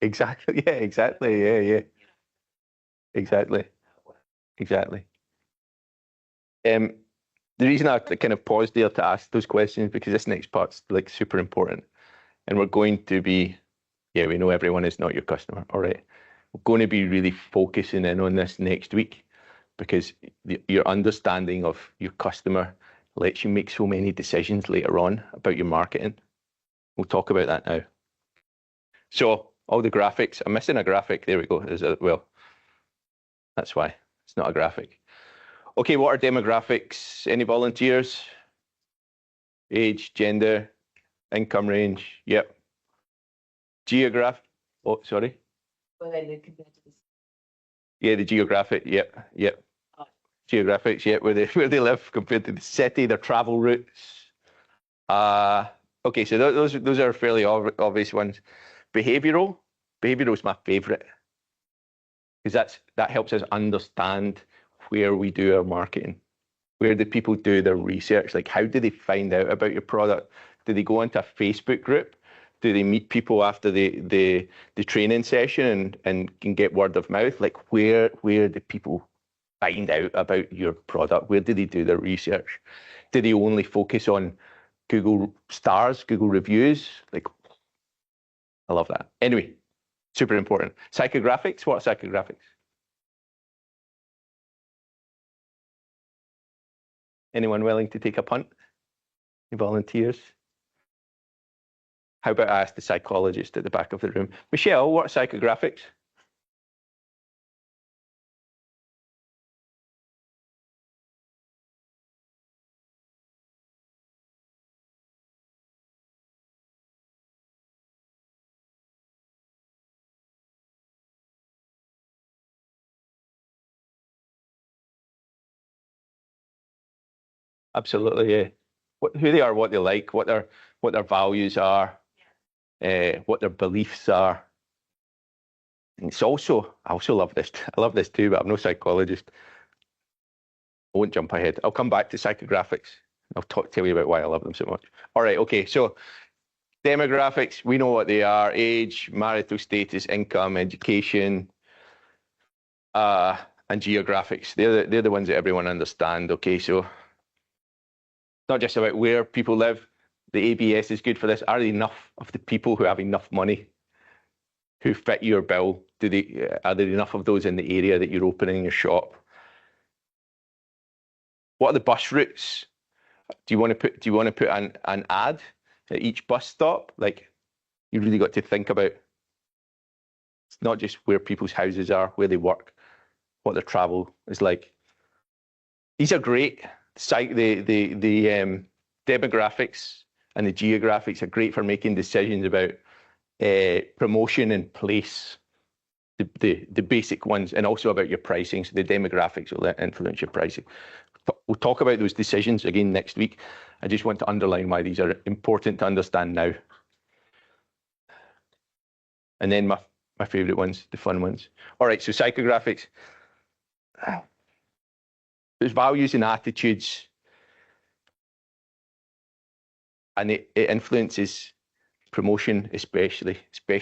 exactly, yeah, exactly, yeah, exactly, exactly. Um, the reason I kind of paused there to ask those questions because this next part's like super important, and we're going to be, yeah, we know everyone is not your customer, all right. We're going to be really focusing in on this next week because your understanding of your customer lets you make so many decisions later on about your marketing. We'll talk about that now. So all the graphics, I'm missing a graphic. There we go. Well, that's why it's not a graphic. Okay, what are demographics? Any volunteers? Age, gender, income range. Yep. Geograph. Oh, sorry. Where they live compared to this. Yeah, the geographic. Yep, yep. Oh. Geographics. Yep, where they live compared to the city, their travel routes. Okay, so those are fairly obvious ones. Behavioral is my favorite because that helps us understand where we do our marketing. Where do people do their research? Like, how do they find out about your product? Do they go into a Facebook group? Do they meet people after the training session and can get word of mouth? Like, where do people find out about your product? Where do they do their research? Do they only focus on Google stars, Google reviews? Like, I love that. Anyway, super important. Psychographics, what are psychographics? Anyone willing to take a punt? Any volunteers? How about I ask the psychologist at the back of the room? Michelle, what are psychographics? Absolutely, yeah. Who they are, what they like, what their values are, what their beliefs are. And it's also, I also love this. I love this too, but I'm no psychologist. I won't jump ahead. I'll come back to psychographics. I'll tell you about why I love them so much. All right, okay. So demographics, we know what they are: age, marital status, income, education, and geographics. They're the ones that everyone understands. Okay, so not just about where people live. The ABS is good for this. Are there enough of the people who have enough money who fit your bill? Are there enough of those in the area that you're opening your shop? What are the bus routes? Do you want to put an ad at each bus stop? Like, you really got to think about. It's not just where people's houses are, where they work, what their travel is like. These are great. The demographics and the geographics are great for making decisions about promotion and place, the basic ones, and also about your pricing. So the demographics will influence your pricing. We'll talk about those decisions again next week. I just want to underline why these are important to understand now. And then my favorite ones, the fun ones. All right, so psychographics. There's values and attitudes, and it influences promotion, especially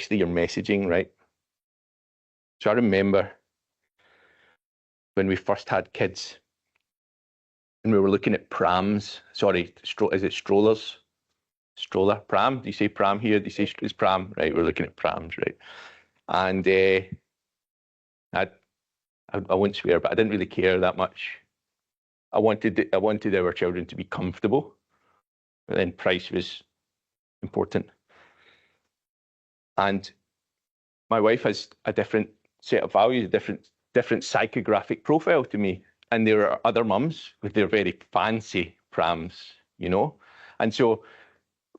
your messaging, right? So I remember when we first had kids and we were looking at prams. Sorry, is it strollers? Stroller, pram? Do you say pram here? Do you say it's pram? Right, we're looking at prams, right? And I won't swear, but I didn't really care that much. I wanted our children to be comfortable, but then price was important. And my wife has a different set of values, a different psychographic profile to me. And there are other mums with their very fancy prams, you know? And so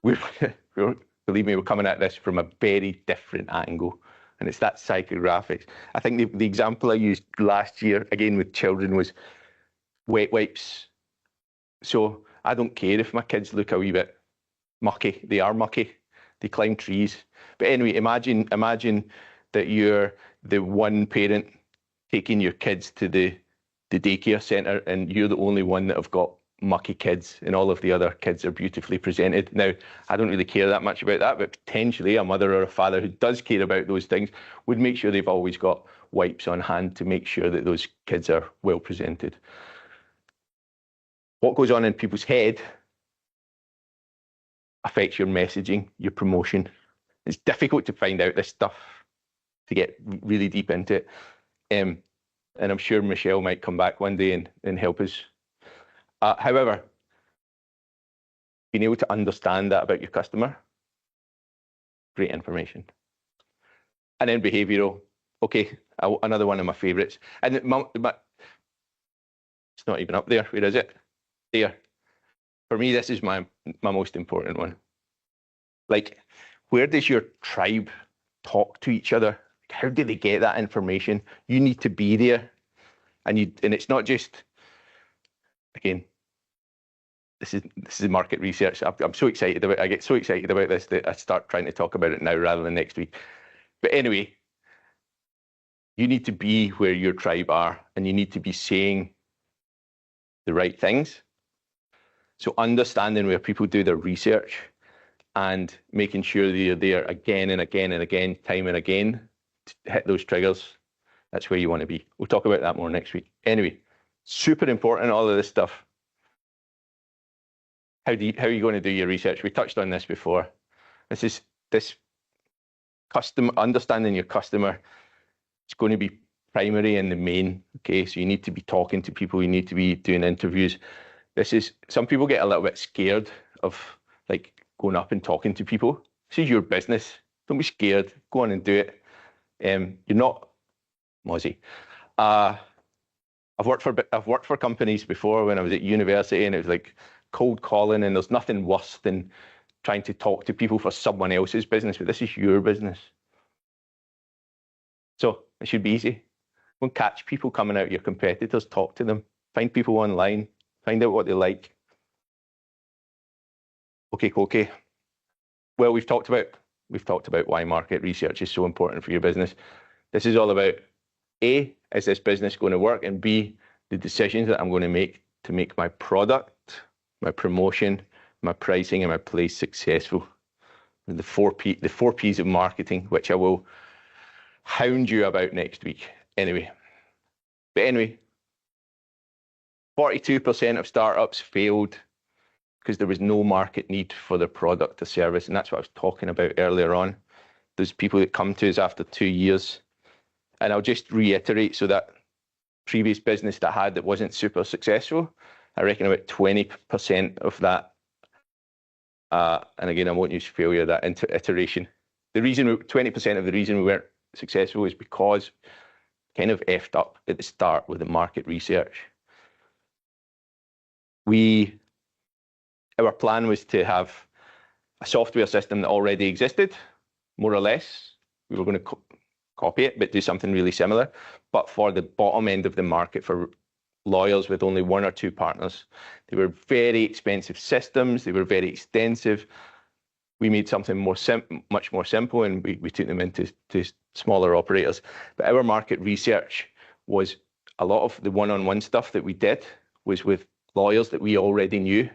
believe me, we're coming at this from a very different angle. And it's that psychographics. I think the example I used last year, again with children, was wet wipes. So I don't care if my kids look a wee bit mucky. They are mucky. They climb trees. But anyway, imagine that you're the one parent taking your kids to the daycare centre and you're the only one that have got mucky kids and all of the other kids are beautifully presented. Now, I don't really care that much about that, but potentially a mother or a father who does care about those things would make sure they've always got wipes on hand to make sure that those kids are well presented. What goes on in people's head affects your messaging, your promotion. It's difficult to find out this stuff, to get really deep into it. And I'm sure Michelle might come back one day and help us. However, being able to understand that about your customer, great information. And then behavioural. Okay, another one of my favourites. And it's not even up there. Where is it? There. For me, this is my most important one. Like, where does your tribe talk to each other? How do they get that information? You need to be there. And it's not just, again, this is market research. I'm so excited about it. I get so excited about this that I start trying to talk about it now rather than next week. But anyway, you need to be where your tribe are and you need to be saying the right things. So understanding where people do their research and making sure that you're there again and again and again, time and again, to hit those triggers. That's where you want to be. We'll talk about that more next week. Anyway, super important, all of this stuff. How are you going to do your research? We touched on this before. This understanding your customer. It's going to be primary and the main. Okay, so you need to be talking to people. You need to be doing interviews. Some people get a little bit scared of like going up and talking to people. This is your business. Don't be scared. Go on and do it. You're not Mozzie. I've worked for companies before when I was at university, and it was like cold calling, and there's nothing worse than trying to talk to people for someone else's business, but this is your business. So it should be easy. Go and catch people coming out of your competitors, talk to them, find people online, find out what they like. Okay. Well, we've talked about why market research is so important for your business. This is all about A, is this business going to work? And B, the decisions that I'm going to make my product, my promotion, my pricing, and my place successful. The four P's of marketing, which I will hound you about next week. Anyway, 42% of startups failed because there was no market need for their product or service, and that's what I was talking about earlier on. There's people that come to us after 2 years, and I'll just reiterate, so that previous business that I had that wasn't super successful, I reckon about 20% of that, and again, I won't use failure, that iteration. 20% of the reason we weren't successful is because kind of effed up at the start with the market research. Our plan was to have a software system that already existed, more or less. We were going to copy it, but do something really similar. But for the bottom end of the market, for lawyers with only 1 or 2 partners, they were very expensive systems. They were very extensive. We made something much more simple, and we took them into smaller operators. But our market research was a lot of the one-on-one stuff that we did was with lawyers that we already knew.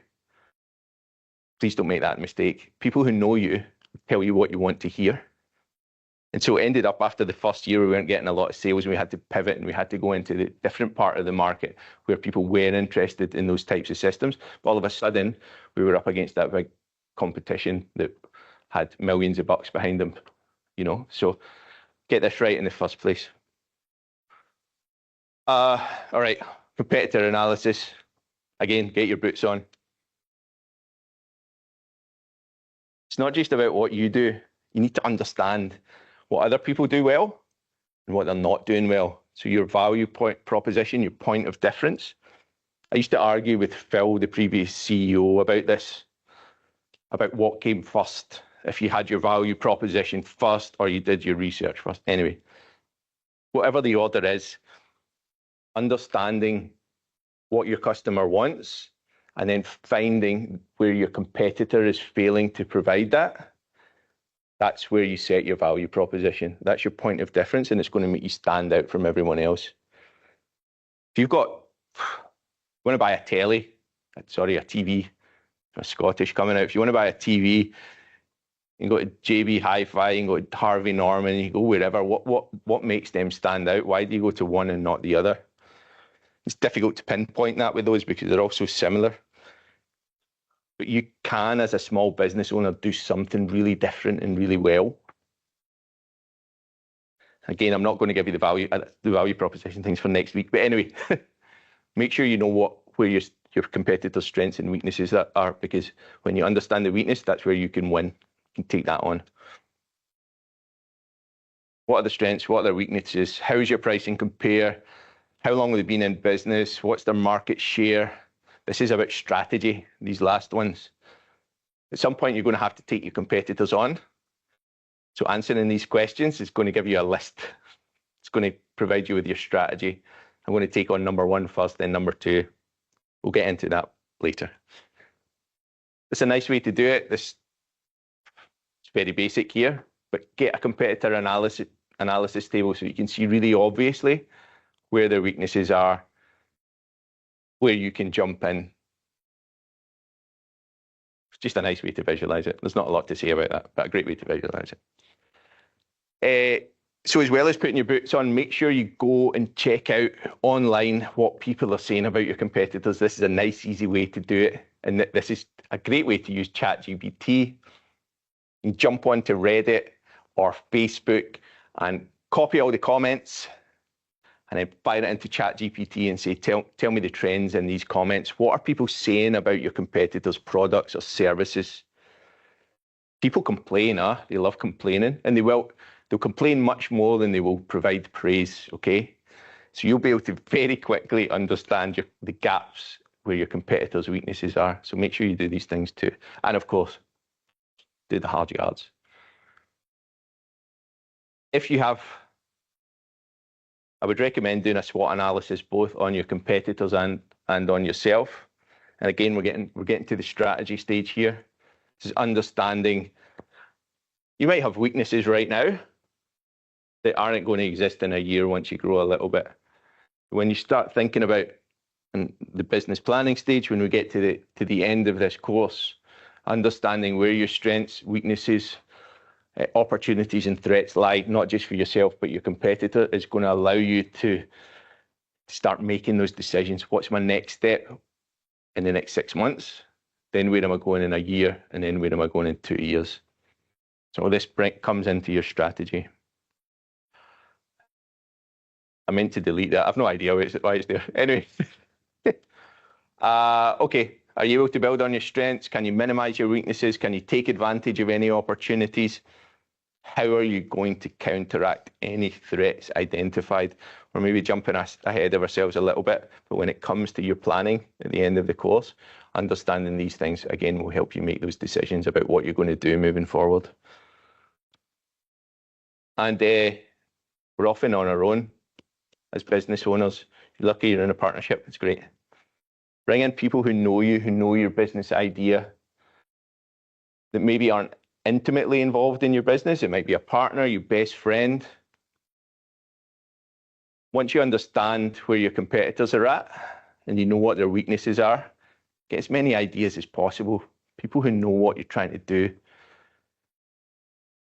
Please don't make that mistake. People who know you tell you what you want to hear. And so it ended up after the first year, we weren't getting a lot of sales, and we had to pivot, and we had to go into the different part of the market where people were interested in those types of systems. But all of a sudden, we were up against that big competition that had millions of bucks behind them, So get this right in the first place. All right, competitor analysis. Again, get your boots on. It's not just about what you do. You need to understand what other people do well and what they're not doing well. So your value proposition, your point of difference. I used to argue with Phil, the previous CEO, about this, about what came first, if you had your value proposition first or you did your research first. Anyway, whatever the order is, understanding what your customer wants and then finding where your competitor is failing to provide that. That's where you set your value proposition. That's your point of difference, and it's going to make you stand out from everyone else. If you've got, want to buy a telly, sorry, a TV, a Scottish coming out. If you want to buy a TV, you can go to JB Hi-Fi, you can go to Harvey Norman, you can go wherever. What makes them stand out? Why do you go to one and not the other? It's difficult to pinpoint that with those because they're all so similar. But you can, as a small business owner, do something really different and really well. Again, I'm not going to give you the value proposition things for next week. But anyway, make sure you know where your competitors' strengths and weaknesses are, because when you understand the weakness, that's where you can win. You can take that on. What are the strengths? What are their weaknesses? How does your pricing compare? How long have they been in business? What's their market share? This is about strategy, these last ones. At some point, you're going to have to take your competitors on. So answering these questions is going to give you a list. It's going to provide you with your strategy. I'm going to take on number 1 first, then number 2. We'll get into that later. It's a nice way to do it. It's very basic here, but get a competitor analysis table so you can see really obviously where their weaknesses are, where you can jump in. It's just a nice way to visualize it. There's not a lot to say about that, but a great way to visualize it. So as well as putting your boots on, make sure you go and check out online what people are saying about your competitors. This is a nice, easy way to do it. And this is a great way to use ChatGPT. You can jump onto Reddit or Facebook and copy all the comments and then fire it into ChatGPT and say, tell me the trends in these comments. What are people saying about your competitors' products or services? People complain, they love complaining, and they'll complain much more than they will provide praise, okay? So you'll be able to very quickly understand the gaps where your competitors' weaknesses are. So make sure you do these things too. And of course, do the hard yards. If you have, I would recommend doing a SWOT analysis both on your competitors and on yourself. And again, we're getting to the strategy stage here. This is understanding you might have weaknesses right now that aren't going to exist in a year once you grow a little bit. When you start thinking about the business planning stage, when we get to the end of this course, understanding where your strengths, weaknesses, opportunities and threats lie, not just for yourself, but your competitor, is going to allow you to start making those decisions. What's my next step in the next 6 months? Then where am I going in a year? And then where am I going in 2 years? So this comes into your strategy. I meant to delete that. I've no idea why it's there. Anyway. Okay. Are you able to build on your strengths? Can you minimize your weaknesses? Can you take advantage of any opportunities? How are you going to counteract any threats identified? We're maybe jumping ahead of ourselves a little bit, but when it comes to your planning at the end of the course, understanding these things, again, will help you make those decisions about what you're going to do moving forward. And we're often on our own as business owners. You're lucky you're in a partnership. It's great. Bring in people who know you, who know your business idea, that maybe aren't intimately involved in your business. It might be a partner, your best friend. Once you understand where your competitors are at and you know what their weaknesses are, get as many ideas as possible. People who know what you're trying to do.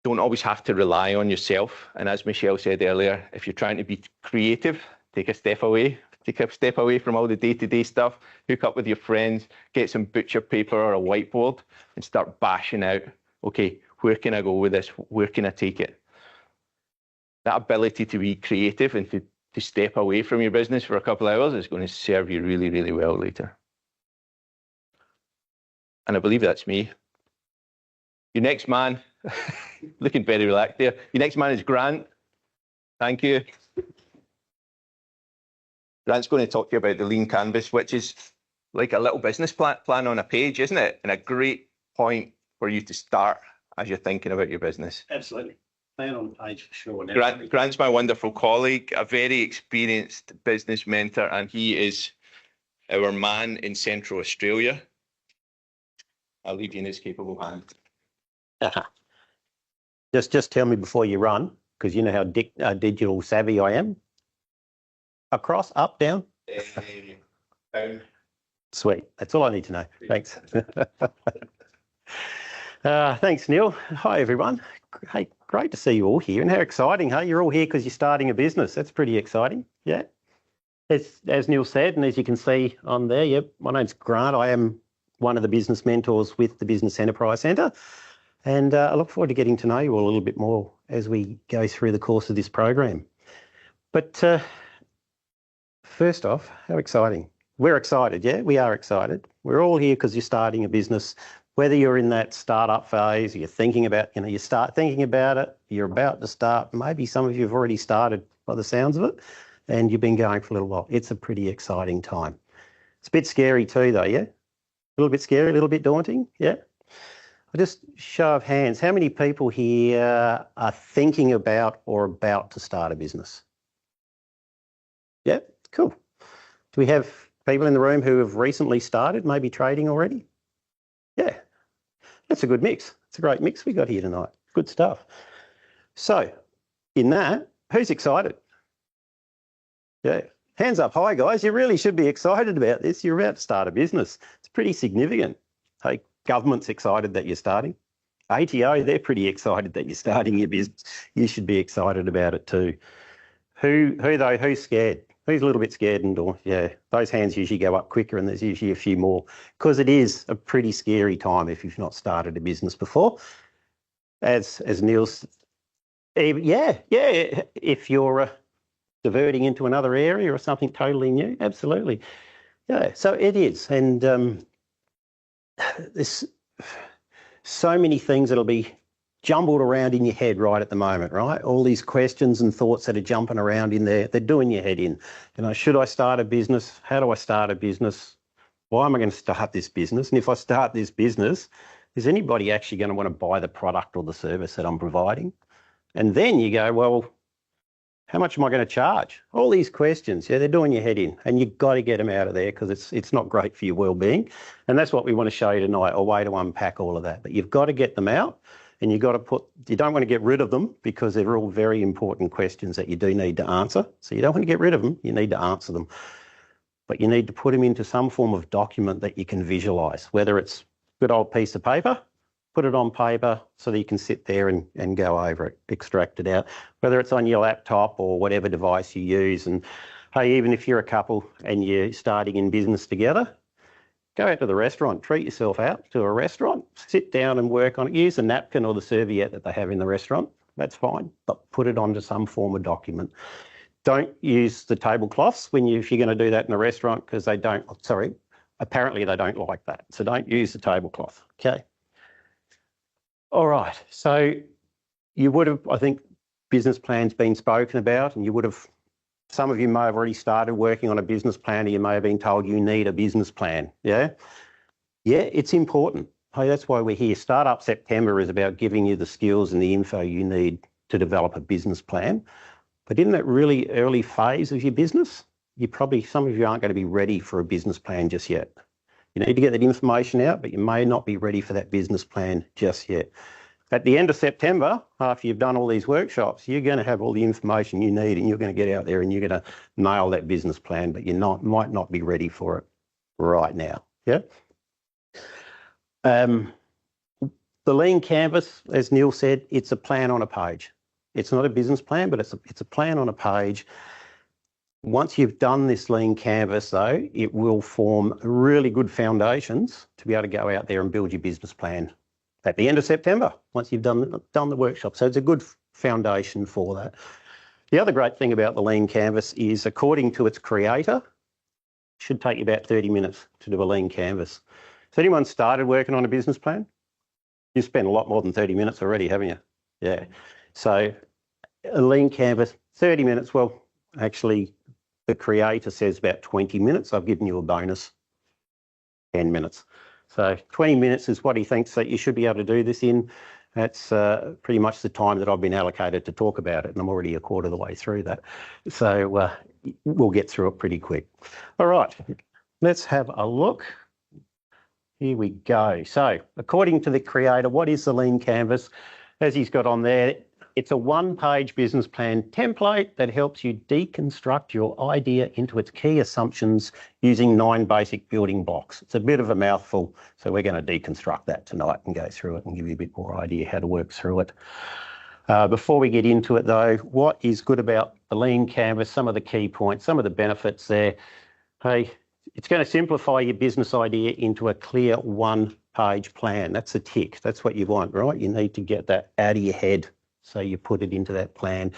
Don't always have to rely on yourself. And as Michelle said earlier, if you're trying to be creative, take a step away. Take a step away from all the day-to-day stuff, hook up with your friends, get some butcher paper or a whiteboard and start bashing out, okay, where can I go with this? Where can I take it? That ability to be creative and to step away from your business for a couple of hours is going to serve you really, really well later. And I believe that's me. Your next man, looking very relaxed there. Your next man is Grant. Thank you. Grant's going to talk to you about the Lean Canvas, which is like a little business plan on a page, isn't it? And a great point for you to start as you're thinking about your business. Absolutely. Plan on the page for sure. Grant's my wonderful colleague, a very experienced business mentor, and he is our man in Central Australia. I'll leave you in his capable hands. Just tell me before you run, because you know how digital savvy I am. Across, up, down, Down. Sweet. That's all I need to know. Thanks. Thanks, Neil. Hi, everyone. Hey, great to see you all here. And how exciting, hey? You're all here because you're starting a business. That's pretty exciting. Yeah. As Neil said, and as you can see on there, yep, my name's Grant. I am one of the business mentors with the Business Enterprise Centre. And I look forward to getting to know you all a little bit more as we go through the course of this program. But first off, how exciting. We're excited, yeah? We are excited. We're all here because you're starting a business, whether you're in that startup phase, you're thinking about, you start thinking about it, you're about to start, maybe some of you have already started by the sounds of it, and you've been going for a little while. It's a pretty exciting time. It's a bit scary too though, yeah? A little bit scary, a little bit daunting, yeah? I'll just show of hands, how many people here are thinking about or about to start a business? Yeah, cool. Do we have people in the room who have recently started, maybe trading already? Yeah, that's a good mix. It's a great mix we got here tonight. Good stuff. So, in that, who's excited? Yeah, hands up high, guys. You really should be excited about this. You're about to start a business. It's pretty significant. Hey, government's excited that you're starting. ATO, they're pretty excited that you're starting your business. You should be excited about it too. Who though? Who's scared? Who's a little bit scared yeah, those hands usually go up quicker and there's usually a few more because it is a pretty scary time if you've not started a business before. As Neil's, yeah, if you're diverting into another area or something totally new, absolutely. Yeah, so it is. And there's so many things that'll be jumbled around in your head right at the moment, right? All these questions and thoughts that are jumping around in there, they're doing your head in. Should I start a business? How do I start a business? Why am I going to start this business? And if I start this business, is anybody actually going to want to buy the product or the service that I'm providing? And then you go, well, how much am I going to charge? All these questions, yeah, they're doing your head in, and you've got to get them out of there because it's not great for your well-being. And that's what we want to show you tonight, a way to unpack all of that. But you've got to get them out. And you don't want to get rid of them because they're all very important questions that you do need to answer. So you don't want to get rid of them, you need to answer them. But you need to put them into some form of document that you can visualise, whether it's a good old piece of paper, put it on paper so that you can sit there and go over it, extract it out, whether it's on your laptop or whatever device you use. And hey, even if you're a couple and you're starting in business together, go out to the restaurant, treat yourself out to a restaurant, sit down and work on it. Use the napkin or the serviette that they have in the restaurant. That's fine, but put it onto some form of document. Don't use the tablecloths if you're going to do that in a restaurant because apparently they don't like that. So don't use the tablecloth, okay? All right, so you would have, I think, business plans been spoken about and you would have, some of you may have already started working on a business plan or you may have been told you need a business plan, yeah? Yeah, it's important. Hey, that's why we're here. Startup September is about giving you the skills and the info you need to develop a business plan. But in that really early phase of your business, some of you aren't going to be ready for a business plan just yet. You need to get that information out, but you may not be ready for that business plan just yet. At the end of September, after you've done all these workshops, you're going to have all the information you need and you're going to get out there and you're going to nail that business plan, but you might not be ready for it right now. Yeah. The Lean Canvas, as Neil said, it's a plan on a page. It's not a business plan, but it's a plan on a page. Once you've done this Lean Canvas, though, it will form really good foundations to be able to go out there and build your business plan at the end of September, once you've done the workshop. So it's a good foundation for that. The other great thing about the Lean Canvas is, according to its creator, it should take you about 30 minutes to do a Lean Canvas. Has anyone started working on a business plan? You spent a lot more than 30 minutes already, haven't you? Yeah. So a Lean Canvas, 30 minutes. Well, actually, the creator says about 20 minutes. I've given you a bonus, 10 minutes. So 20 minutes is what he thinks that you should be able to do this in. That's pretty much the time that I've been allocated to talk about it, and I'm already a quarter of the way through that. So we'll get through it pretty quick. All right, let's have a look. Here we go. So according to the creator, what is the Lean Canvas? As he's got on there, It's a one-page business plan template that helps you deconstruct your idea into its key assumptions using 9 basic building blocks. It's a bit of a mouthful, so we're going to deconstruct that tonight and go through it and give you a bit more idea how to work through it. Before we get into it though, what is good about the Lean Canvas, some of the key points, some of the benefits there. Hey, it's going to simplify your business idea into a clear one-page plan. That's a tick. That's what you want, right? You need to get that out of your head. So you put it into that plan.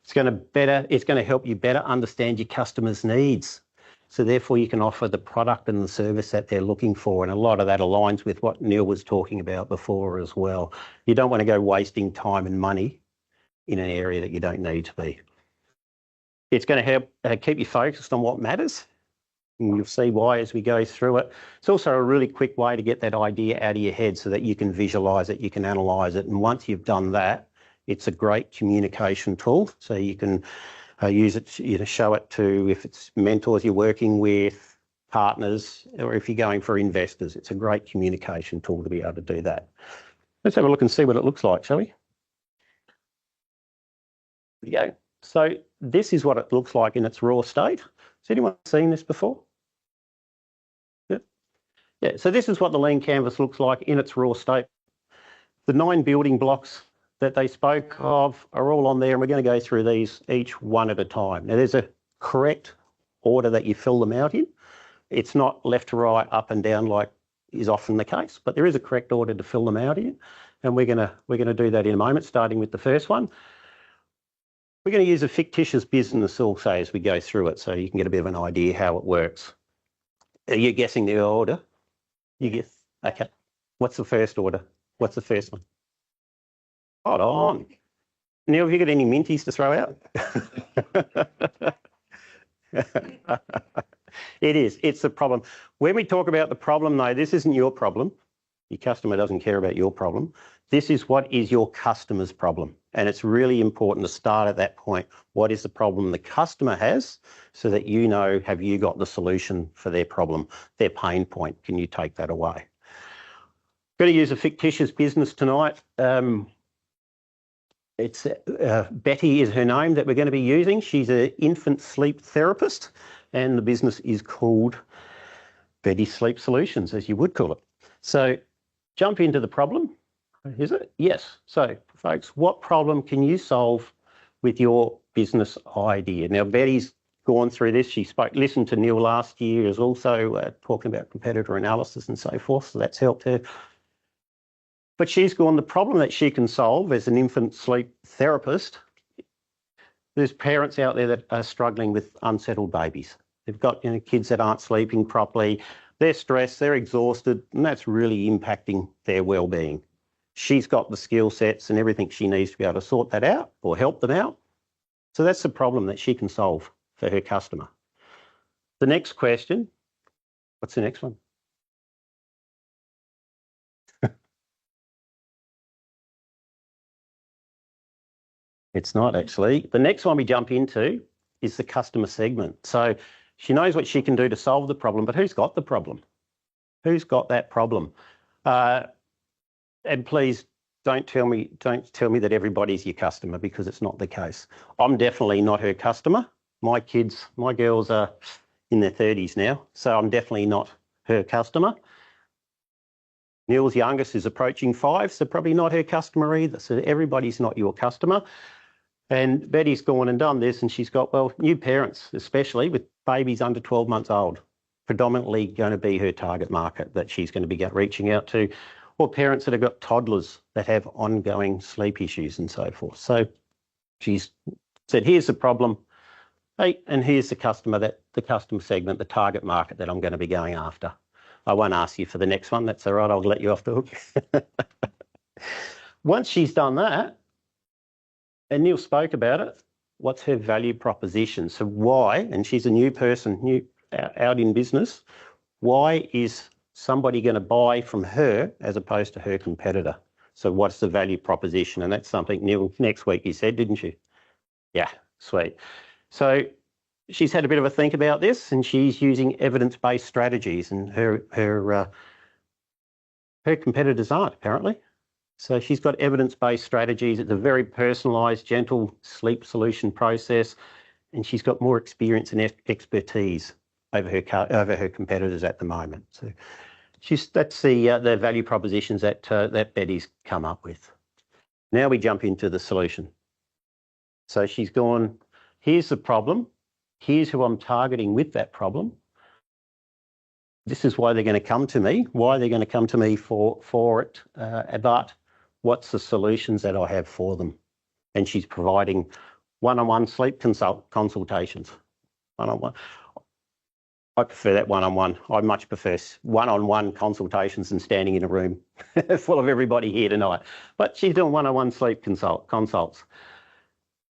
It's going to help you better understand your customers' needs. So therefore you can offer the product and the service that they're looking for. And a lot of that aligns with what Neil was talking about before as well. You don't want to go wasting time and money in an area that you don't need to be. It's going to help keep you focused on what matters. And you'll see why as we go through it. It's also a really quick way to get that idea out of your head so that you can visualise it, you can analyse it. And once you've done that, it's a great communication tool. So you can use it to show it to, if it's mentors you're working with, partners, or if you're going for investors. It's a great communication tool to be able to do that. Let's have a look and see what it looks like, shall we? There we go. So this is what it looks like in its raw state. Has anyone seen this before? Yeah, so this is what the Lean Canvas looks like in its raw state. The 9 building blocks that they spoke of are all on there, and we're going to go through these each one at a time. Now, there's a correct order that you fill them out in. It's not left to right, up and down like is often the case, but there is a correct order to fill them out in, and we're going to do that in a moment, starting with the first one. We're going to use a fictitious business also as we go through it, so you can get a bit of an idea how it works. Are you guessing the order? You guess? Okay. What's the first order? What's the first one? Hold on. Neil, have you got any minties to throw out? It is. It's the problem. When we talk about the problem, though, this isn't your problem. Your customer doesn't care about your problem. This is what is your customer's problem. And it's really important to start at that point. What is the problem the customer has so that you know, have you got the solution for their problem, their pain point? Can you take that away? Going to use a fictitious business tonight. It's Betty is her name that we're going to be using. She's an infant sleep therapist, and the business is called Betty Sleep Solutions, as you would call it. So jump into the problem. Is it? Yes. So folks, what problem can you solve with your business idea? Now, Betty's gone through this. She listened to Neil last year, is also talking about competitor analysis and so forth. So that's helped her. But she's gone, the problem that she can solve as an infant sleep therapist, there's parents out there that are struggling with unsettled babies. They've got kids that aren't sleeping properly, they're stressed, they're exhausted, and that's really impacting their well-being. She's got the skill sets and everything she needs to be able to sort that out or help them out. So that's the problem that she can solve for her customer. The next question, what's the next one? It's not actually. The next one we jump into is the customer segment. So she knows what she can do to solve the problem, but who's got the problem? Who's got that problem? And please don't tell me that everybody's your customer, because it's not the case. I'm definitely not her customer. My girls are in their 30s now, so I'm definitely not her customer. Neil's youngest is approaching 5, so probably not her customer either. So everybody's not your customer. And Betty's gone and done this, and she's got, well, new parents, especially with babies under 12 months old, predominantly going to be her target market that she's going to be reaching out to, or parents that have got toddlers that have ongoing sleep issues and so forth. So she's said, here's the problem, hey, and here's the customer segment, the target market that I'm going to be going after. I won't ask you for the next one. That's all right. I'll let you off the hook. Once she's done that, and Neil spoke about it, what's her value proposition? So why, and she's a new person, out in business, why is somebody going to buy from her as opposed to her competitor? So what's the value proposition? And that's something, Neil, next week you said, didn't you? Yeah, sweet. So she's had a bit of a think about this, and she's using evidence-based strategies, and her competitors aren't, apparently. So she's got evidence-based strategies. It's a very personalised, gentle sleep solution process, and she's got more experience and expertise over her competitors at the moment. So that's the value propositions that that Betty's come up with. Now we jump into the solution. So she's gone, here's the problem. Here's who I'm targeting with that problem. This is why they're going to come to me, why they're going to come to me for it, but what's the solutions that I have for them? And she's providing one-on-one sleep consultations. One-on-one. I prefer that one-on-one. I much prefer one-on-one consultations than standing in a room full of everybody here tonight. But she's doing one-on-one sleep consults.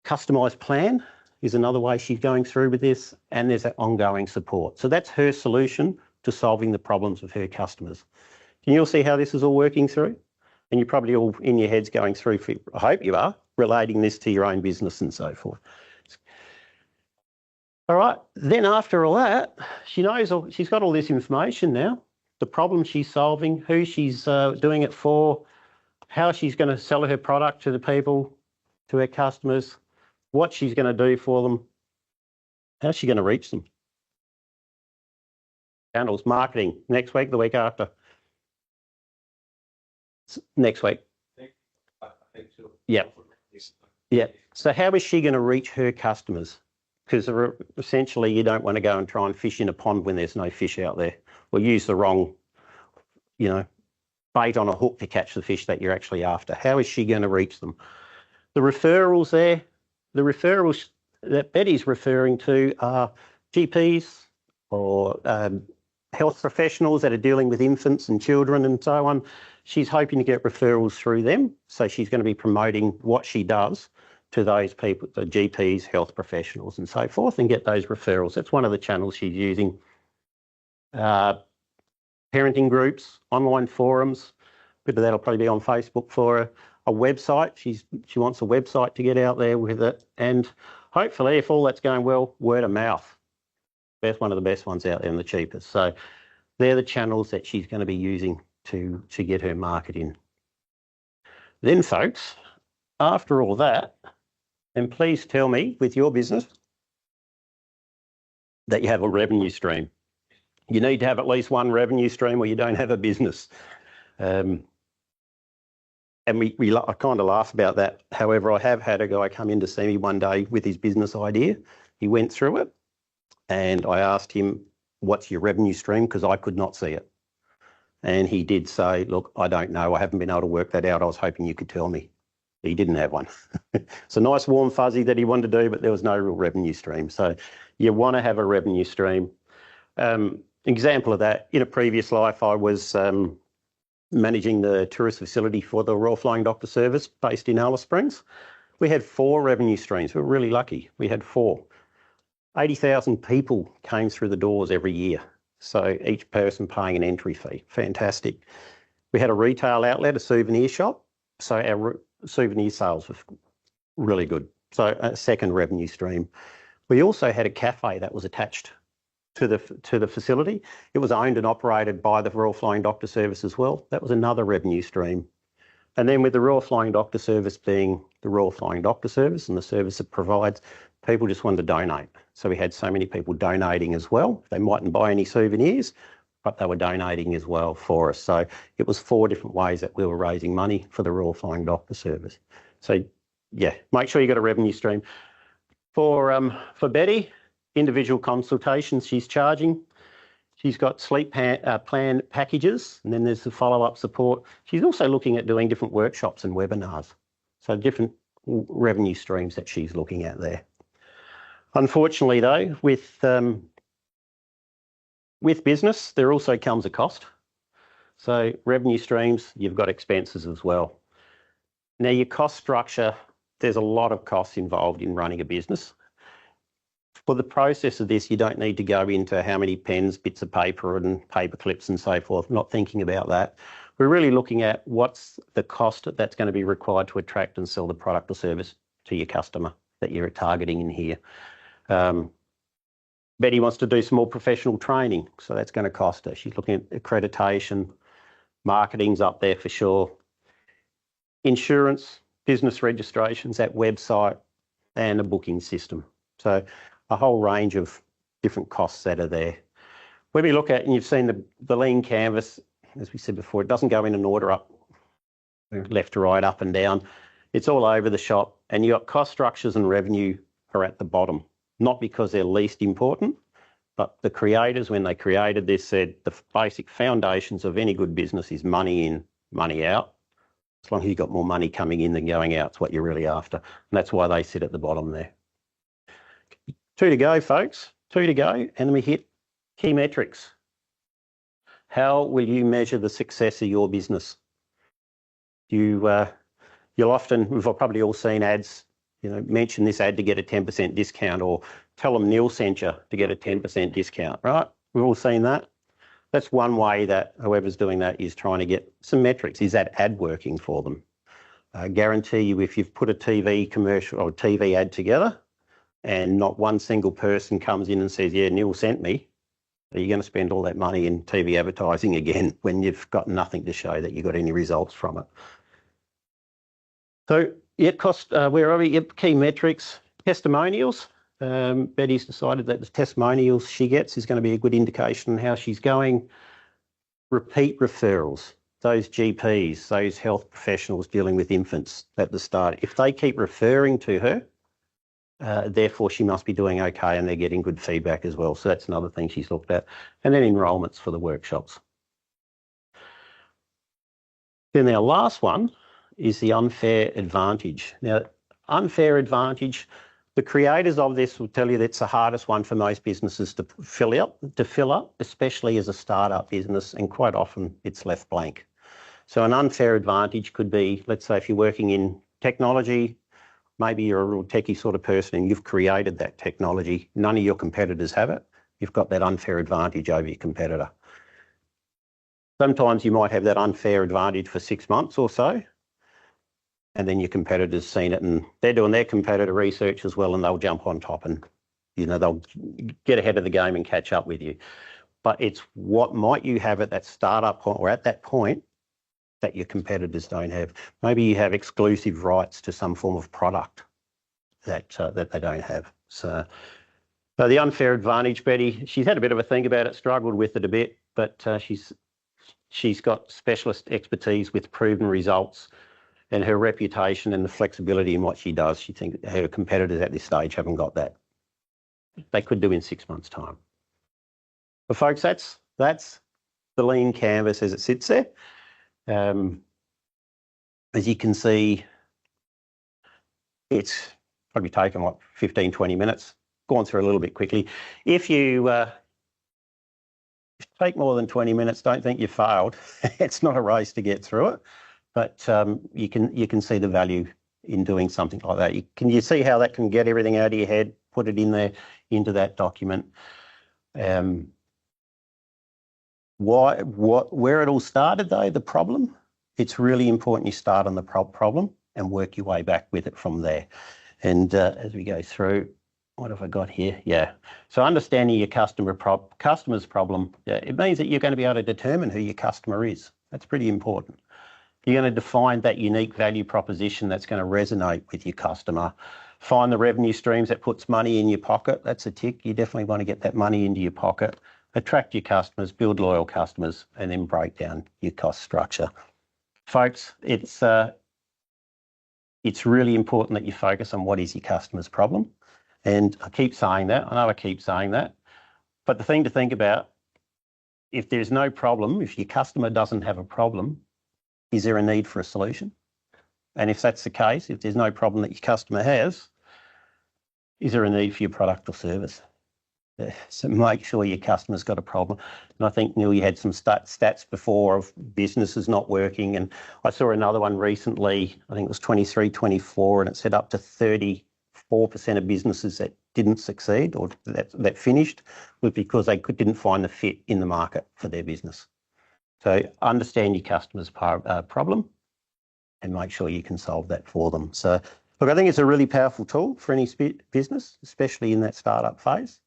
Customised plan is another way she's going through with this, and there's that ongoing support. So that's her solution to solving the problems of her customers. Can you all see how this is all working through? And you're probably all in your heads going through, I hope you are, relating this to your own business and so forth. All right, then after all that, she knows, she's got all this information now, the problem she's solving, who she's doing it for, how she's going to sell her product to the people, to her customers, what she's going to do for them, how's she going to reach them? Channels, marketing, next week, the week after. Next week. Yeah. Yeah. So how is she going to reach her customers? Because essentially you don't want to go and try and fish in a pond when there's no fish out there, or use the wrong, bait on a hook to catch the fish that you're actually after. How is she going to reach them? The referrals there, the referrals that Betty's referring to are GPs or health professionals that are dealing with infants and children and so on. She's hoping to get referrals through them. So she's going to be promoting what she does to those people, the GPs, health professionals and so forth, and get those referrals. That's one of the channels she's using. Parenting groups, online forums, a bit of that'll probably be on Facebook for her. A website, she wants a website to get out there with it. And hopefully, if all that's going well, word of mouth. That's one of the best ones out there and the cheapest. So they're the channels that she's going to be using to get her market in. Then folks, after all that, and please tell me with your business that you have a revenue stream. You need to have at least one revenue stream or you don't have a business. And I kind of laugh about that. However, I have had a guy come in to see me one day with his business idea. He went through it and I asked him, what's your revenue stream? Because I could not see it. And he did say, look, I don't know. I haven't been able to work that out. I was hoping you could tell me. He didn't have one. It's a nice warm fuzzy that he wanted to do, but there was no real revenue stream. So you want to have a revenue stream. Example of that, in a previous life, I was managing the tourist facility for the Royal Flying Doctor Service based in Alice Springs. We had 4 revenue streams. We were really lucky. We had 4. 80,000 people came through the doors every year. So each person paying an entry fee. Fantastic. We had a retail outlet, a souvenir shop. So our souvenir sales were really good. So a second revenue stream. We also had a cafe that was attached to the facility. It was owned and operated by the Royal Flying Doctor Service as well. That was another revenue stream. And then with the Royal Flying Doctor Service being the Royal Flying Doctor Service and the service it provides, people just wanted to donate. So we had so many people donating as well. They mightn't buy any souvenirs, but they were donating as well for us. So it was 4 different ways that we were raising money for the Royal Flying Doctor Service. So yeah, make sure you got a revenue stream. For Betty, individual consultations she's charging. She's got sleep plan packages, and then there's the follow-up support. She's also looking at doing different workshops and webinars. So different revenue streams that she's looking at there. Unfortunately though, with business, there also comes a cost. So revenue streams, you've got expenses as well. Now your cost structure, there's a lot of costs involved in running a business. For the process of this, you don't need to go into how many pens, bits of paper and paper clips and so forth. Not thinking about that. We're really looking at what's the cost that's going to be required to attract and sell the product or service to your customer that you're targeting in here. Betty wants to do some more professional training, so that's going to cost her. She's looking at accreditation, marketing's up there for sure. insurance, business registrations, that website, and a booking system. So a whole range of different costs that are there. When we look at, and you've seen the lean canvas, as we said before, it doesn't go in an order up, left to right, up and down. It's all over the shop, and you've got cost structures and revenue are at the bottom, not because they're least important, but the creators, when they created this, said the basic foundations of any good business is money in, money out. As long as you've got more money coming in than going out, it's what you're really after. And that's why they sit at the bottom there. 2 to go, folks. 2 to go. And then we hit key metrics. How will you measure the success of your business? You'll often, we've probably all seen ads, mention this ad to get a 10% discount, or tell them Neil sent you to get a 10% discount, right? We've all seen that. That's one way that whoever's doing that is trying to get some metrics. Is that ad working for them? I guarantee you, if you've put a TV commercial or TV ad together and not one single person comes in and says, yeah, Neil sent me, are you going to spend all that money in TV advertising again when you've got nothing to show that you got any results from it? So, where are we? Yep, key metrics, testimonials. Betty's decided that the testimonials she gets is going to be a good indication of how she's going. Repeat referrals, those GPs, those health professionals dealing with infants at the start, if they keep referring to her, therefore she must be doing okay and they're getting good feedback as well. So that's another thing she's looked at. And then enrolments for the workshops. Then our last one is the unfair advantage. Now, unfair advantage, the creators of this will tell you that's the hardest one for most businesses to fill up, especially as a startup business, and quite often it's left blank. So an unfair advantage could be, let's say if you're working in technology, maybe you're a real techie sort of person and you've created that technology, none of your competitors have it, you've got that unfair advantage over your competitor. Sometimes you might have that unfair advantage for 6 months or so, and then your competitor's seen it and they're doing their competitor research as well, and they'll jump on top and, they'll get ahead of the game and catch up with you. But it's what might you have at that startup point or at that point that your competitors don't have. Maybe you have exclusive rights to some form of product that they don't have. So the unfair advantage, Betty, she's had a bit of a think about it, struggled with it a bit, but she's got specialist expertise with proven results, and her reputation and the flexibility in what she does, she thinks her competitors at this stage haven't got that. They could do in 6 months' time. But folks, that's the lean canvas as it sits there. As you can see, it's probably taken 15, 20 minutes, gone through a little bit quickly. If you take more than 20 minutes, don't think you failed. It's not a race to get through it. But you can see the value in doing something like that. Can you see how that can get everything out of your head, put it in there into that document? Where it all started though, the problem, it's really important you start on the problem and work your way back with it from there. And as we go through, what have I got here? Yeah. So understanding your customer's problem, it means that you're going to be able to determine who your customer is. That's pretty important. You're going to define that unique value proposition that's going to resonate with your customer. Find the revenue streams that puts money in your pocket. That's a tick. You definitely want to get that money into your pocket. Attract your customers, build loyal customers, and then break down your cost structure. Folks, it's really important that you focus on what is your customer's problem. And I keep saying that. I know I keep saying that. But the thing to think about, if there's no problem, if your customer doesn't have a problem, is there a need for a solution? And if that's the case, if there's no problem that your customer has, is there a need for your product or service? So make sure your customer's got a problem. And I think, Neil, you had some stats before of businesses not working. And I saw another one recently, I think it was 23, 24, and it said up to 34% of businesses that didn't succeed or that finished was because they didn't find the fit in the market for their business. So understand your customer's problem and make sure you can solve that for them. So look, I think it's a really powerful tool for any business, especially in that startup phase.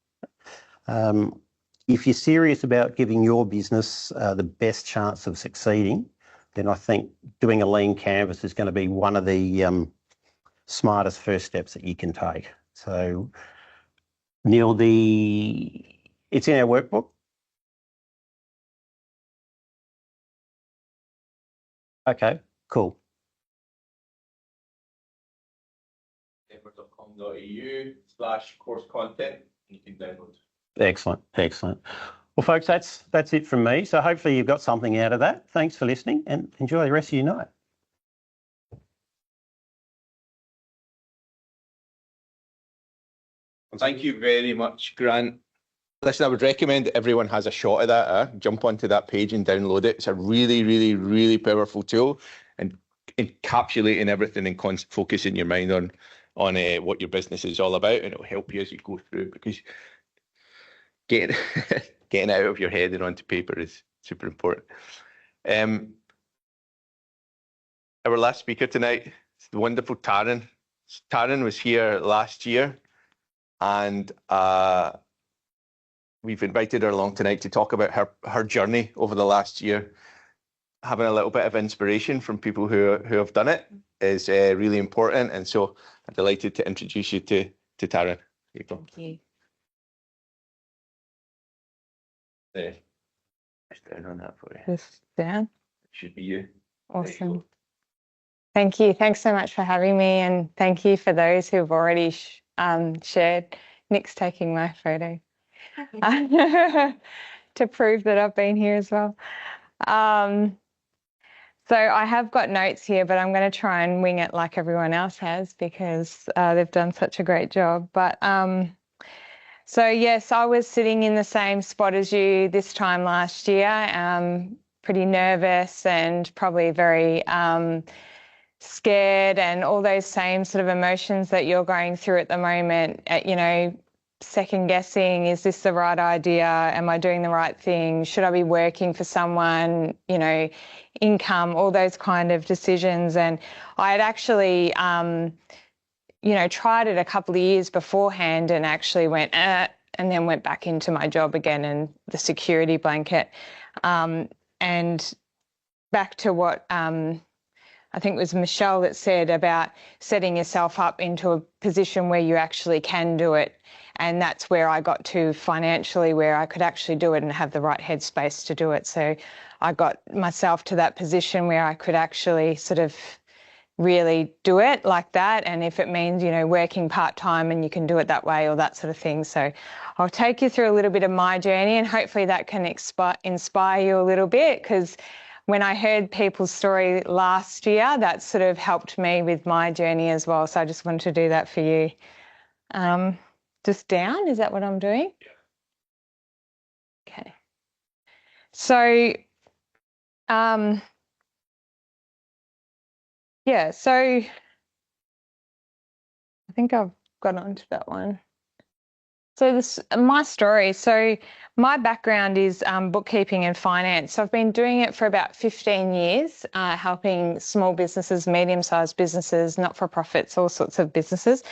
If you're serious about giving your business the best chance of succeeding, then I think doing a lean canvas is going to be one of the smartest first steps that you can take. So, Neil, it's in our workbook. Okay, cool. Denver.com.au/course content. You can download. Excellent, excellent. Well, folks, that's it from me. So hopefully you've got something out of that. Thanks for listening and enjoy the rest of your night. Thank you very much, Grant. Listen, I would recommend that everyone has a shot of that. Jump onto that page and download it. It's a really, really, really powerful tool, and encapsulating everything and focusing your mind on what your business is all about, and it'll help you as you go through, because getting getting out of your head and onto paper is super important. Our last speaker tonight is the wonderful Taryn. Taryn was here last year, and we've invited her along tonight to talk about her journey over the last year. Having a little bit of inspiration from people who have done it is really important, and so I'm delighted to introduce you to Taryn. Here you go. Thank you. There. Just down on that for you. This down. Should be you. Awesome. Thank you. Thanks so much for having me, and thank you for those who've already shared. Nick's taking my photo to prove that I've been here as well. So I have got notes here, but I'm going to try and wing it like everyone else has, because they've done such a great job. But so yes, I was sitting in the same spot as you this time last year, pretty nervous and probably very scared, and all those same sort of emotions that you're going through at the moment, you know, second guessing, is this the right idea? Am I doing the right thing? Should I be working for someone? You know, income, all those kind of decisions. And I had actually, you know, tried it a couple of years beforehand and actually went, and then went back into my job again and the security blanket. And back to what I think it was Michelle that said about setting yourself up into a position where you actually can do it. And that's where I got to financially, where I could actually do it and have the right headspace to do it. So I got myself to that position where I could actually sort of really do it like that. And if it means, you know, working part-time and you can do it that way, or that sort of thing. So I'll take you through a little bit of my journey, and hopefully that can inspire you a little bit, because when I heard people's story last year, that sort of helped me with my journey as well. So I just wanted to do that for you. Just down, is that what I'm doing? Yeah. Okay. So, yeah, so I think I've got onto that one. So this, my story, so my background is bookkeeping and finance. So I've been doing it for about 15 years, helping small businesses, medium-sized businesses, not-for-profits, all sorts of businesses.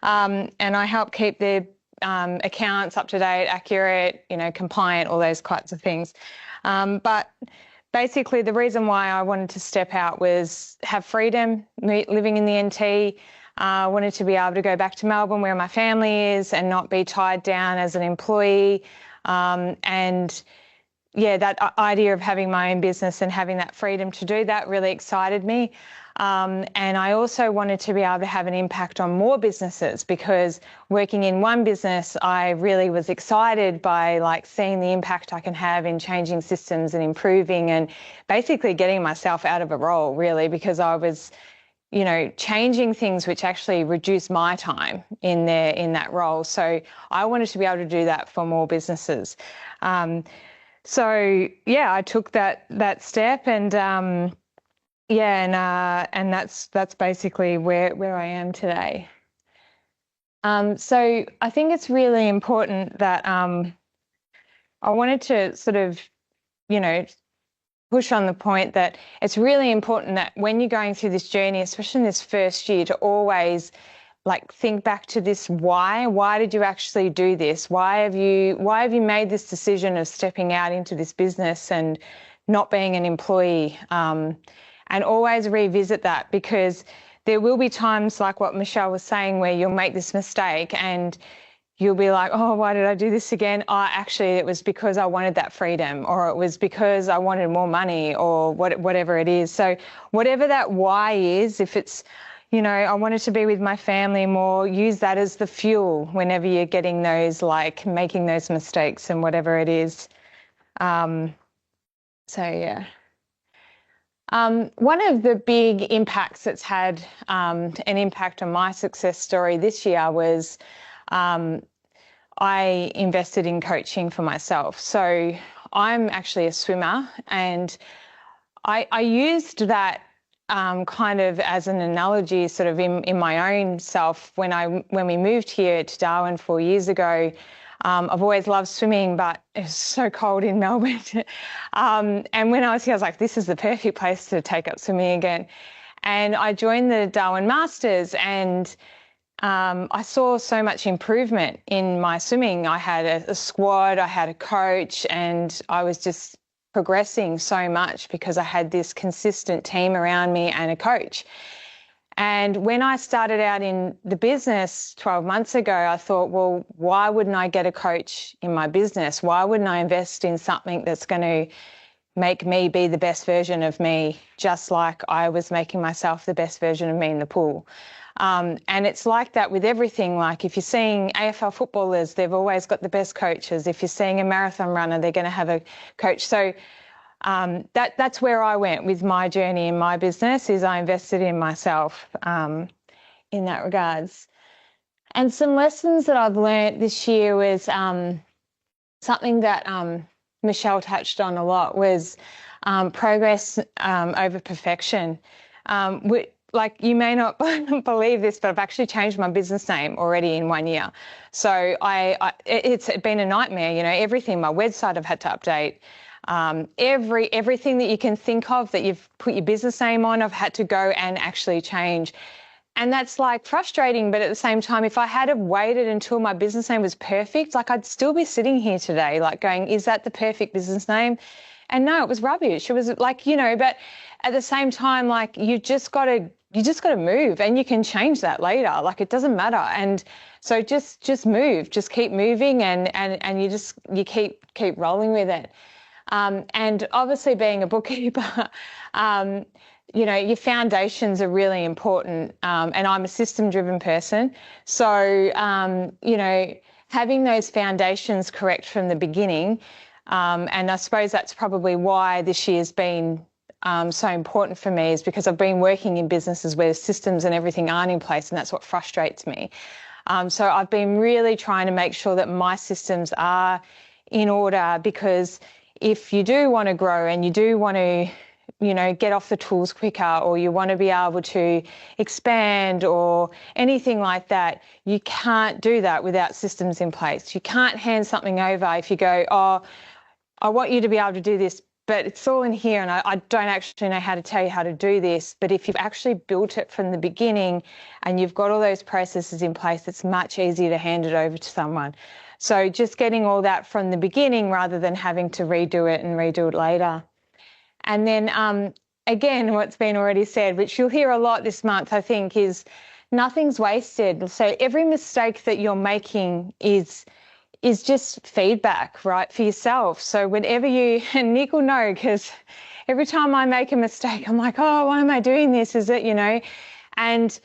And I help keep their accounts up to date, accurate, you know, compliant, all those kinds of things. But basically the reason why I wanted to step out was have freedom, living in the NT. I wanted to be able to go back to Melbourne where my family is and not be tied down as an employee. And yeah, that idea of having my own business and having that freedom to do that really excited me. And I also wanted to be able to have an impact on more businesses, because working in one business, I really was excited by like seeing the impact I can have in changing systems and improving and basically getting myself out of a role, really, because I was, you know, changing things which actually reduced my time in that role. So I wanted to be able to do that for more businesses. So yeah, I took that step, and and that's basically where I am today. So I think it's really important that I wanted to sort of, you know, push on the point that it's really important that when you're going through this journey, especially in this first year, to always like think back to this why did you actually do this? Why have you made this decision of stepping out into this business and not being an employee, and always revisit that, because there will be times like what Michelle was saying where you'll make this mistake and you'll be like, oh, why did I do this again? Oh, actually, it was because I wanted that freedom, or it was because I wanted more money, or whatever it is. So whatever that why is, if it's, you know, I wanted to be with my family more, use that as the fuel whenever you're getting those, like making those mistakes and whatever it is. So, yeah. One of the big impacts that's had an impact on my success story this year was I invested in coaching for myself. So I'm actually a swimmer, and I used that kind of as an analogy sort of in my own self when we moved here to Darwin 4 years ago. I've always loved swimming, but it's so cold in Melbourne. And when I was here, I was like, this is the perfect place to take up swimming again. And I joined the Darwin Masters, and I saw so much improvement in my swimming. I had a squad, I had a coach, and I was just progressing so much because I had this consistent team around me and a coach. And when I started out in the business 12 months ago, I thought, well, why wouldn't I get a coach in my business? Why wouldn't I invest in something that's going to make me be the best version of me, just like I was making myself the best version of me in the pool? And it's like that with everything. Like if you're seeing AFL footballers, they've always got the best coaches. If you're seeing a marathon runner, they're going to have a coach. So that's where I went with my journey in my business, is I invested in myself in that regards. And some lessons that I've learnt this year was something that Michelle touched on a lot was progress over perfection. Like, you may not believe this, but I've actually changed my business name already in 1 year. So it's been a nightmare, you know, everything. My website I've had to update. Everything that you can think of that you've put your business name on, I've had to go and actually change. And that's like frustrating, but at the same time, if I had have waited until my business name was perfect, like I'd still be sitting here today, like going, is that the perfect business name? And no, it was rubbish. It was like, you know, but at the same time, like you just got to move, and you can change that later. Like it doesn't matter. And so just move, just keep moving, and you keep rolling with it. And obviously being a bookkeeper, you know, your foundations are really important. And I'm a system-driven person. So, you know, having those foundations correct from the beginning, and I suppose that's probably why this year's been so important for me, is because I've been working in businesses where systems and everything aren't in place, and that's what frustrates me. So I've been really trying to make sure that my systems are in order, because if you do want to grow and you do want to, you know, get off the tools quicker, or you want to be able to expand or anything like that, you can't do that without systems in place. You can't hand something over if you go, oh, I want you to be able to do this, but it's all in here and I don't actually know how to tell you how to do this. But if you've actually built it from the beginning and you've got all those processes in place, it's much easier to hand it over to someone. So just getting all that from the beginning rather than having to redo it later. And then again, what's been already said, which you'll hear a lot this month, I think, is nothing's wasted. So every mistake that you're making is just feedback, right, for yourself. So whenever you, and Nick will know, because every time I make a mistake, I'm like, oh, why am I doing this? Is it, you know, and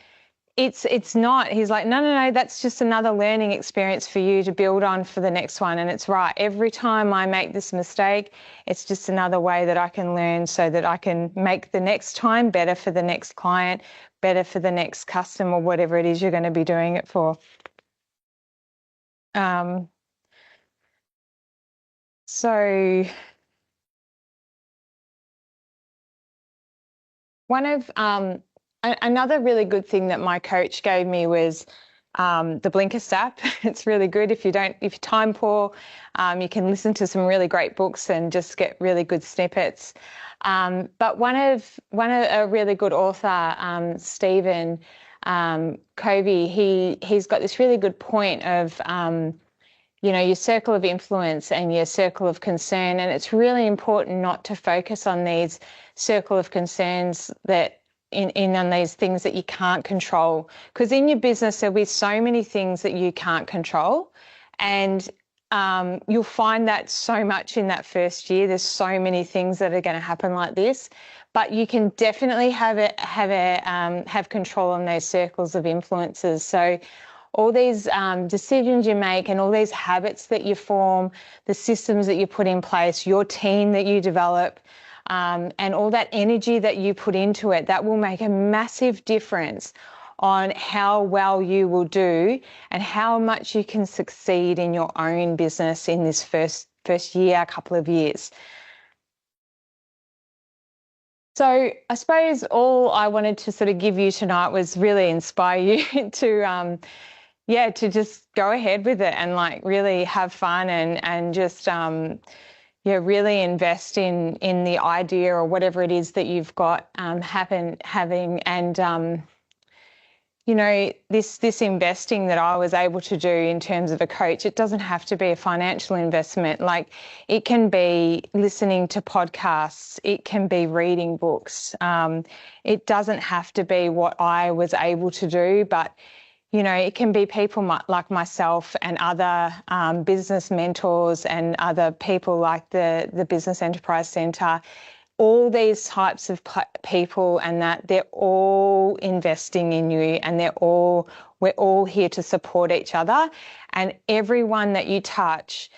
it's not. He's like, no, that's just another learning experience for you to build on for the next one. And it's right. Every time I make this mistake, it's just another way that I can learn so that I can make the next time better for the next client, better for the next customer, whatever it is you're going to be doing it for. So one of another really good thing that my coach gave me was the Blinkist app. It's really good if you're time poor. You can listen to some really great books and just get really good snippets. But one of a really good author, Stephen Covey, he's got this really good point of your circle of influence and your circle of concern. And it's really important not to focus on these circle of concerns that on these things that you can't control. Because in your business, there'll be so many things that you can't control. And you'll find that so much in that first year. There's so many things that are going to happen like this. But you can definitely have control on those circles of influences. So all these decisions you make and all these habits that you form, the systems that you put in place, your team that you develop, and all that energy that you put into it, that will make a massive difference on how well you will do and how much you can succeed in your own business in this first year, couple of years. So I suppose all I wanted to sort of give you tonight was really inspire you to just go ahead with it and like really have fun and just really invest in the idea or whatever it is that you've got having and this investing that I was able to do in terms of a coach, it doesn't have to be a financial investment. Like it can be listening to podcasts, it can be reading books. It doesn't have to be what I was able to do, but it can be people like myself and other business mentors and other people like the Business Enterprise Centre. All these types of people and that they're all investing in you and we're all here to support each other. And everyone that you touch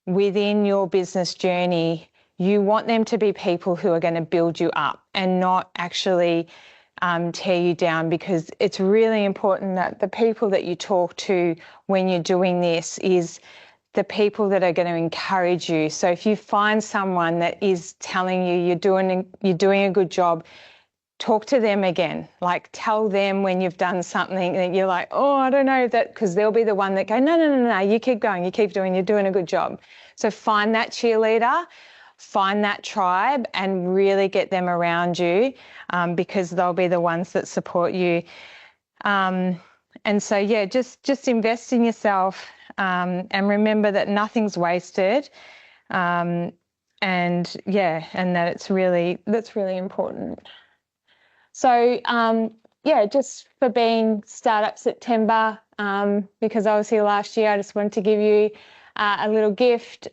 within your business journey, you want them to be people who are going to build you up and not actually tear you down, because it's really important that the people that you talk to when you're doing this is the people that are going to encourage you. So if you find someone that is telling you you're doing a good job, talk to them again. Like tell them when you've done something that you're like, oh, I don't know that, because they'll be the one that go, no, you keep going, you keep doing, you're doing a good job. So find that cheerleader, find that tribe and really get them around you because they'll be the ones that support you. And so, just invest in yourself and remember that nothing's wasted. And that that's really important. So, just for being Startup September, because I was here last year, I just wanted to give you a little gift.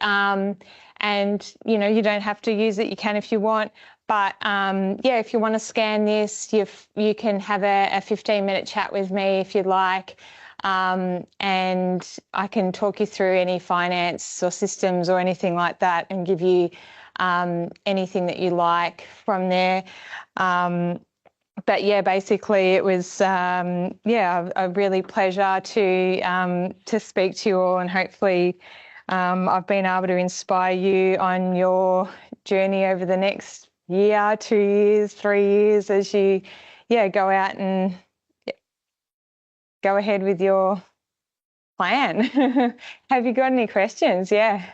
And, you don't have to use it. You can if you want. But, if you want to scan this, you can have a 15-minute chat with me if you'd like. And I can talk you through any finance or systems or anything like that and give you anything that you like from there. But basically it was a really pleasure to speak to you all, and hopefully I've been able to inspire you on your journey over the next year, 2 years, 3 years as you go out and go ahead with your plan. Have you got any questions? Yeah.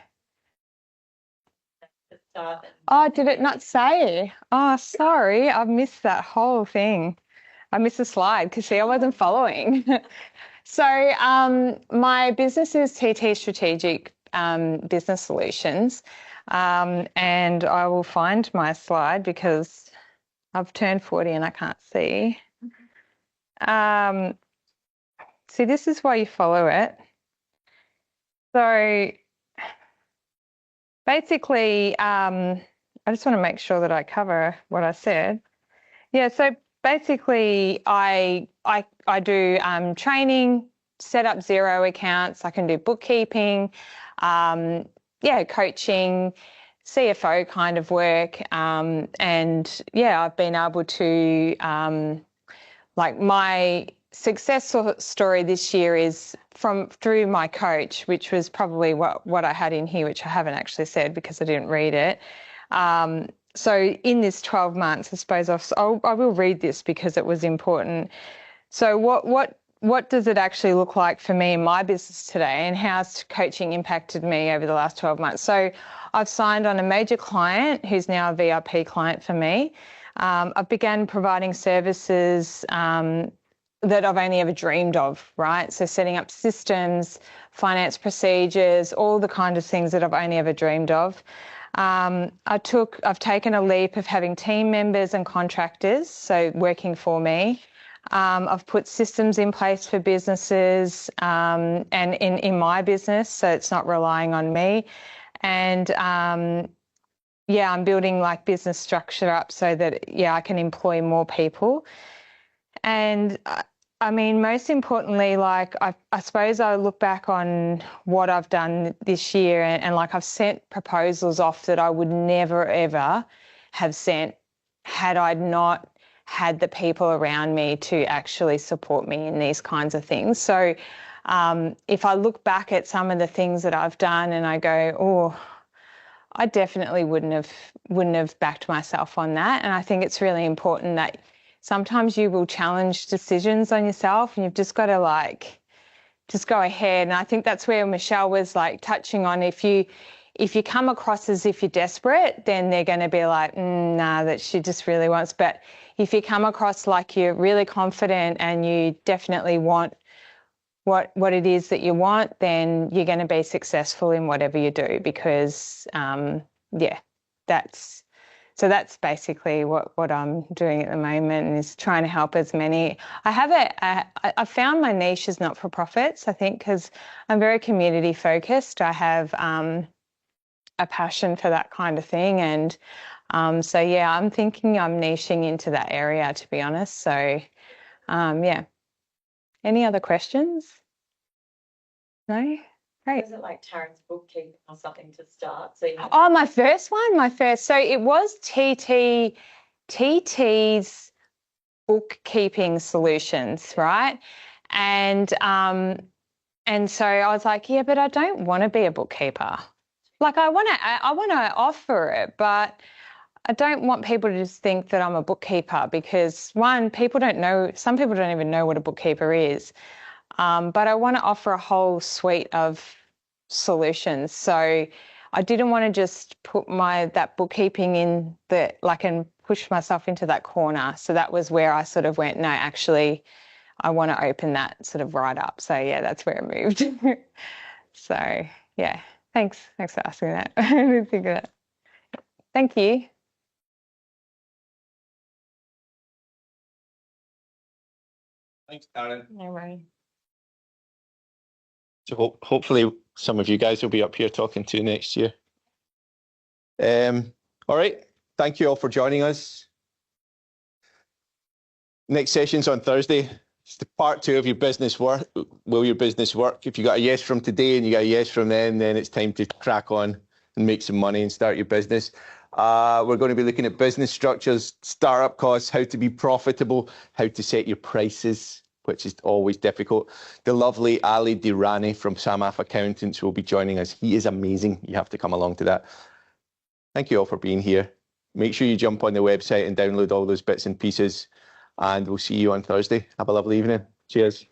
Oh, did it not say? Oh, sorry. I've missed that whole thing. I missed a slide because I wasn't following. So my business is TT Strategic Business Solutions. And I will find my slide because I've turned 40 and I can't see. See, this is why you follow it. So basically, I just want to make sure that I cover what I said. Yeah, so basically I do training, set up Xero accounts. I can do bookkeeping, coaching, CFO kind of work. And I've been able to, my success story this year is through my coach, which was probably what I had in here, which I haven't actually said because I didn't read it. So in this 12 months, I suppose I will read this because it was important. So what does it actually look like for me in my business today, and how's coaching impacted me over the last 12 months? So I've signed on a major client who's now a VIP client for me. I've begun providing services that I've only ever dreamed of, right? So setting up systems finance procedures, all the kind of things that I've only ever dreamed of. I've taken a leap of having team members and contractors, so working for me. I've put systems in place for businesses and in my business, so it's not relying on me. And yeah, I'm building like business structure up so that, yeah, I can employ more people. And I mean, most importantly, like I suppose I look back on what I've done this year and like I've sent proposals off that I would never, ever have sent had I not had the people around me to actually support me in these kinds of things. So if I look back at some of the things that I've done and I go, oh, I definitely wouldn't have backed myself on that. And I think it's really important that sometimes you will challenge decisions on yourself and you've just got to like, just go ahead. And I think that's where Michelle was like touching on, if you come across as if you're desperate, then they're going to be like, nah, that she just really wants. But if you come across like you're really confident and you definitely want what it is that you want, then you're going to be successful in whatever you do because, yeah, that's basically what I'm doing at the moment, is trying to help as many. I found my niche is not-for-profits, I think, because I'm very community focused. I have a passion for that kind of thing. And so, yeah, I'm thinking I'm niching into that area, to be honest. So, yeah. Any other questions? No? Great. Was it like Taryn's bookkeeping or something to start? So Oh, my first. So it was TT's bookkeeping solutions, right? And so I was like, yeah, but I don't want to be a bookkeeper. Like I want to offer it, but I don't want people to just think that I'm a bookkeeper because, one, some people don't even know what a bookkeeper is. But I want to offer a whole suite of solutions. So I didn't want to just put that bookkeeping in and push myself into that corner. So that was where I sort of went, no, actually, I want to open that sort of right up. So yeah, that's where I moved. So yeah, thanks for asking that. I didn't think of that. Thank you. Thanks, Taryn. No worries. So hopefully some of you guys will be up here talking to next year. All right. Thank you all for joining us. Next session's on Thursday. It's the part 2 of your business work. Will your business work? If you got a yes from today and you got a yes from then it's time to crack on and make some money and start your business. We're going to be looking at business structures, startup costs, how to be profitable, how to set your prices, which is always difficult. The lovely Ali Dirani from Samaf Accountants will be joining us. He is amazing. You have to come along to that. Thank you all for being here. Make sure you jump on the website and download all those bits and pieces, and we'll see you on Thursday. Have a lovely evening. Cheers.